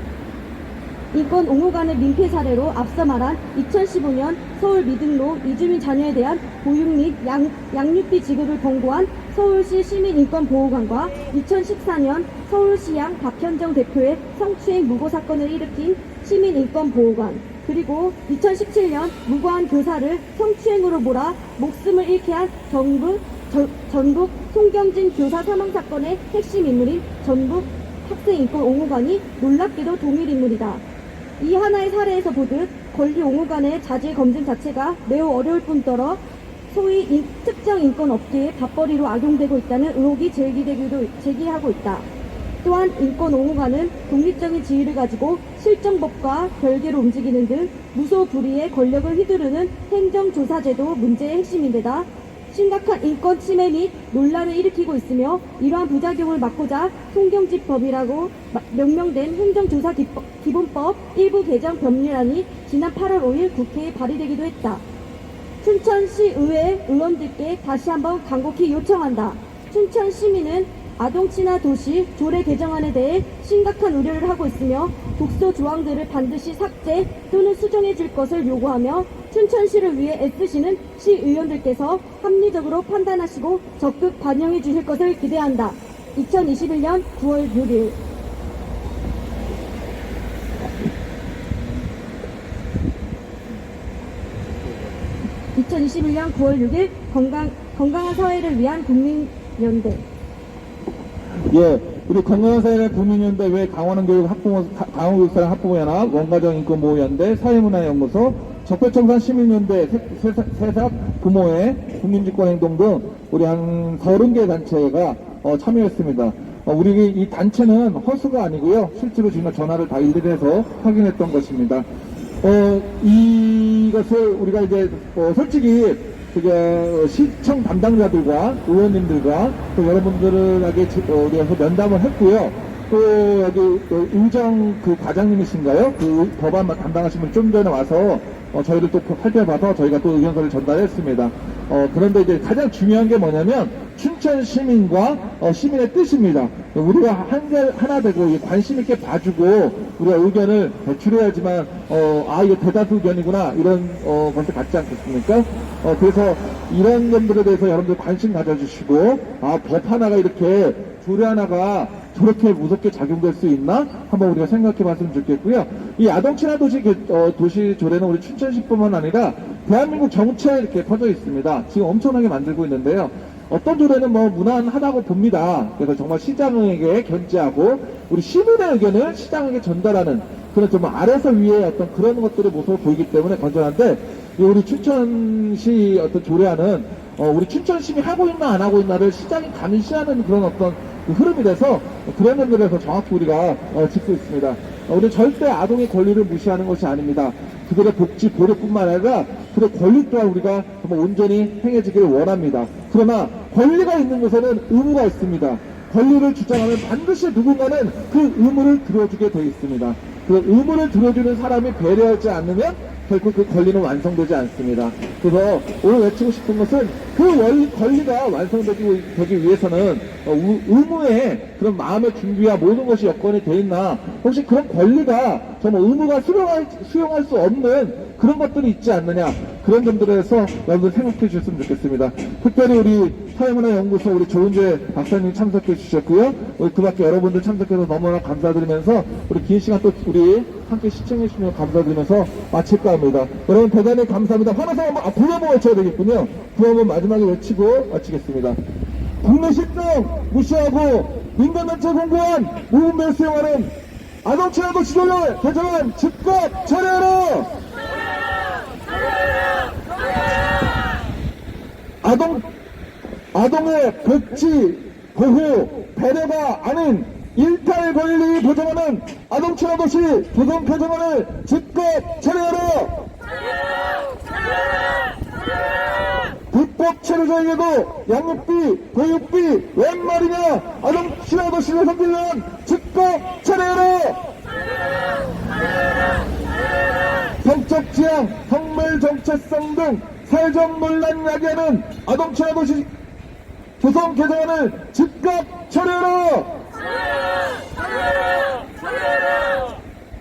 인권 옹호관의 민폐 사례로 앞서 말한 2015년 서울 미등록 이주민 자녀에 대한 보육 및 양육비 지급을 권고한 서울시 시민인권보호관과 2014년 서울시양 박현정 대표의 성추행 무고 사건을 일으킨 시민인권보호관, 그리고 2017년 무고한 교사를 성추행으로 몰아 목숨을 잃게 한 전북 송경진 교사 사망 사건의 핵심 인물인 전북 학생인권옹호관이 놀랍게도 동일 인물이다. 이 하나의 사례에서 보듯 권리 옹호관의 자질 검증 자체가 매우 어려울 뿐더러 소위 특정 인권 업계의 밥벌이로 악용되고 있다는 의혹이 제기하고 있다. 또한 인권 옹호가는 독립적인 지위를 가지고 실정법과 별개로 움직이는 등 무소불위의 권력을 휘두르는 행정조사제도 문제의 핵심인데다 심각한 인권 침해 및 논란을 일으키고 있으며 이러한 부작용을 막고자 송경집법이라고 명명된 행정조사기본법 일부 개정 법률안이 지난 8월 5일 국회에 발의되기도 했다. 춘천시의회 의원들께 다시 한번 간곡히 요청한다. 춘천 시민은 아동 친화 도시 조례 개정안에 대해 심각한 우려를 하고 있으며 독소 조항들을 반드시 삭제 또는 수정해 줄 것을 요구하며 춘천시를 위해 애쓰시는 시의원들께서 합리적으로 판단하시고 적극 반영해 주실 것을 기대한다. 2021년 9월 6일 건강한 사회를 위한 국민연대. 예, 우리 건강한 사회의 국민연대 외 강원교육사랑 학부모연합, 원가정인권보호연대, 사회문화연구소, 적폐청산 시민연대, 세삭 부모회, 국민직권행동 등 우리 한 30개 단체가 참여했습니다. 우리 이 단체는 허수가 아니고요. 실제로 지금 전화를 다 일일해서 확인했던 것입니다. 이것을 우리가 이제 솔직히 시청 담당자들과 의원님들과 또 여러분들에게 우리가 면담을 했고요. 또 여기 의정 과장님이신가요? 그 법안 담당하신 분 좀 전에 와서 저희를 또 살펴봐서 저희가 또 의견서를 전달했습니다. 그런데 이제 가장 중요한 게 뭐냐면 춘천 시민과 시민의 뜻입니다. 우리가 하나 되고 관심 있게 봐주고 우리가 의견을 제출해야지만 이거 대다수 의견이구나 이런 것을 갖지 않겠습니까? 그래서 이런 점들에 대해서 여러분들 관심 가져주시고 법 하나가 이렇게 조례 하나가 저렇게 무섭게 작용될 수 있나? 한번 우리가 생각해 봤으면 좋겠고요. 이 아동 친화 도시 조례는 우리 춘천시뿐만 아니라 대한민국 전체에 이렇게 퍼져 있습니다. 지금 엄청나게 만들고 있는데요. 어떤 조례는 무난하다고 봅니다. 그래서 정말 시장에게 견지하고 우리 시민의 의견을 시장에게 전달하는 그런 좀 아래서 위에 어떤 그런 것들의 모습을 보이기 때문에 건전한데 우리 춘천시 어떤 조례안은 우리 춘천시민이 하고 있나 안 하고 있나를 시장이 감시하는 그런 어떤 흐름이 돼서 그런 점들에서 정확히 우리가 짚고 있습니다. 우리 절대 아동의 권리를 무시하는 것이 아닙니다. 그들의 복지 보호뿐만 아니라 그들의 권리 또한 우리가 정말 온전히 행해지기를 원합니다. 그러나 권리가 있는 곳에는 의무가 있습니다. 권리를 주장하면 반드시 누군가는 그 의무를 들어주게 되어 있습니다. 그 의무를 들어주는 사람이 배려하지 않으면 결국 그 권리는 완성되지 않습니다. 그래서 오늘 외치고 싶은 것은 그 권리가 완성되기 위해서는 의무의 그런 마음의 준비와 모든 것이 여건이 돼 있나 혹시 그런 권리가 정말 의무가 수용할 수 없는 그런 것들이 있지 않느냐 그런 점들에서 여러분들 생각해 주셨으면 좋겠습니다. 특별히 우리 사회문화연구소 우리 조은재 박사님 참석해 주셨고요. 그 밖에 여러분들 참석해서 너무나 감사드리면서 우리 긴 시간 또 우리 함께 시청해 주시면 감사드리면서 마칠까 합니다. 여러분 대단히 감사합니다. 환호성 한번 구호 한번 외쳐야 되겠군요. 구호 한번 마지막에 외치고 마치겠습니다. 국내 실정 무시하고 민간단체 공고한 무분별 수용하는 아동 친화 도시 조례 개정안 즉각 철회하라! 아동의 복지, 보호, 배려가 아닌 일탈 권리 보장하는 아동 친화 도시 조정 개정안을 즉각 철회하라! 불법 체류자에게도 양육비, 보육비 웬 말이냐? 아동 친화 도시를 섬기려 한 즉각 철회하라! 성적 지향, 성물 정체성 등 사회적 논란 야기하는 아동 친화 도시 조성 개정안을 즉각 철회하라!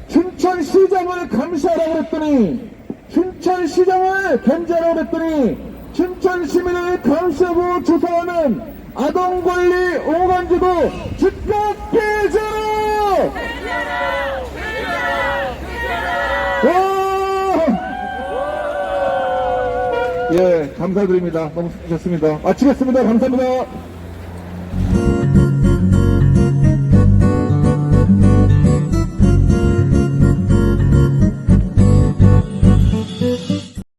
춘천시장을 감시하라고 그랬더니 춘천시장을 견제하라고 그랬더니 춘천시민을 감시하고 조사하는 아동권리 옹호관제도 즉각 폐지하라! 예, 감사드립니다. 너무 수고하셨습니다. 마치겠습니다. 감사합니다.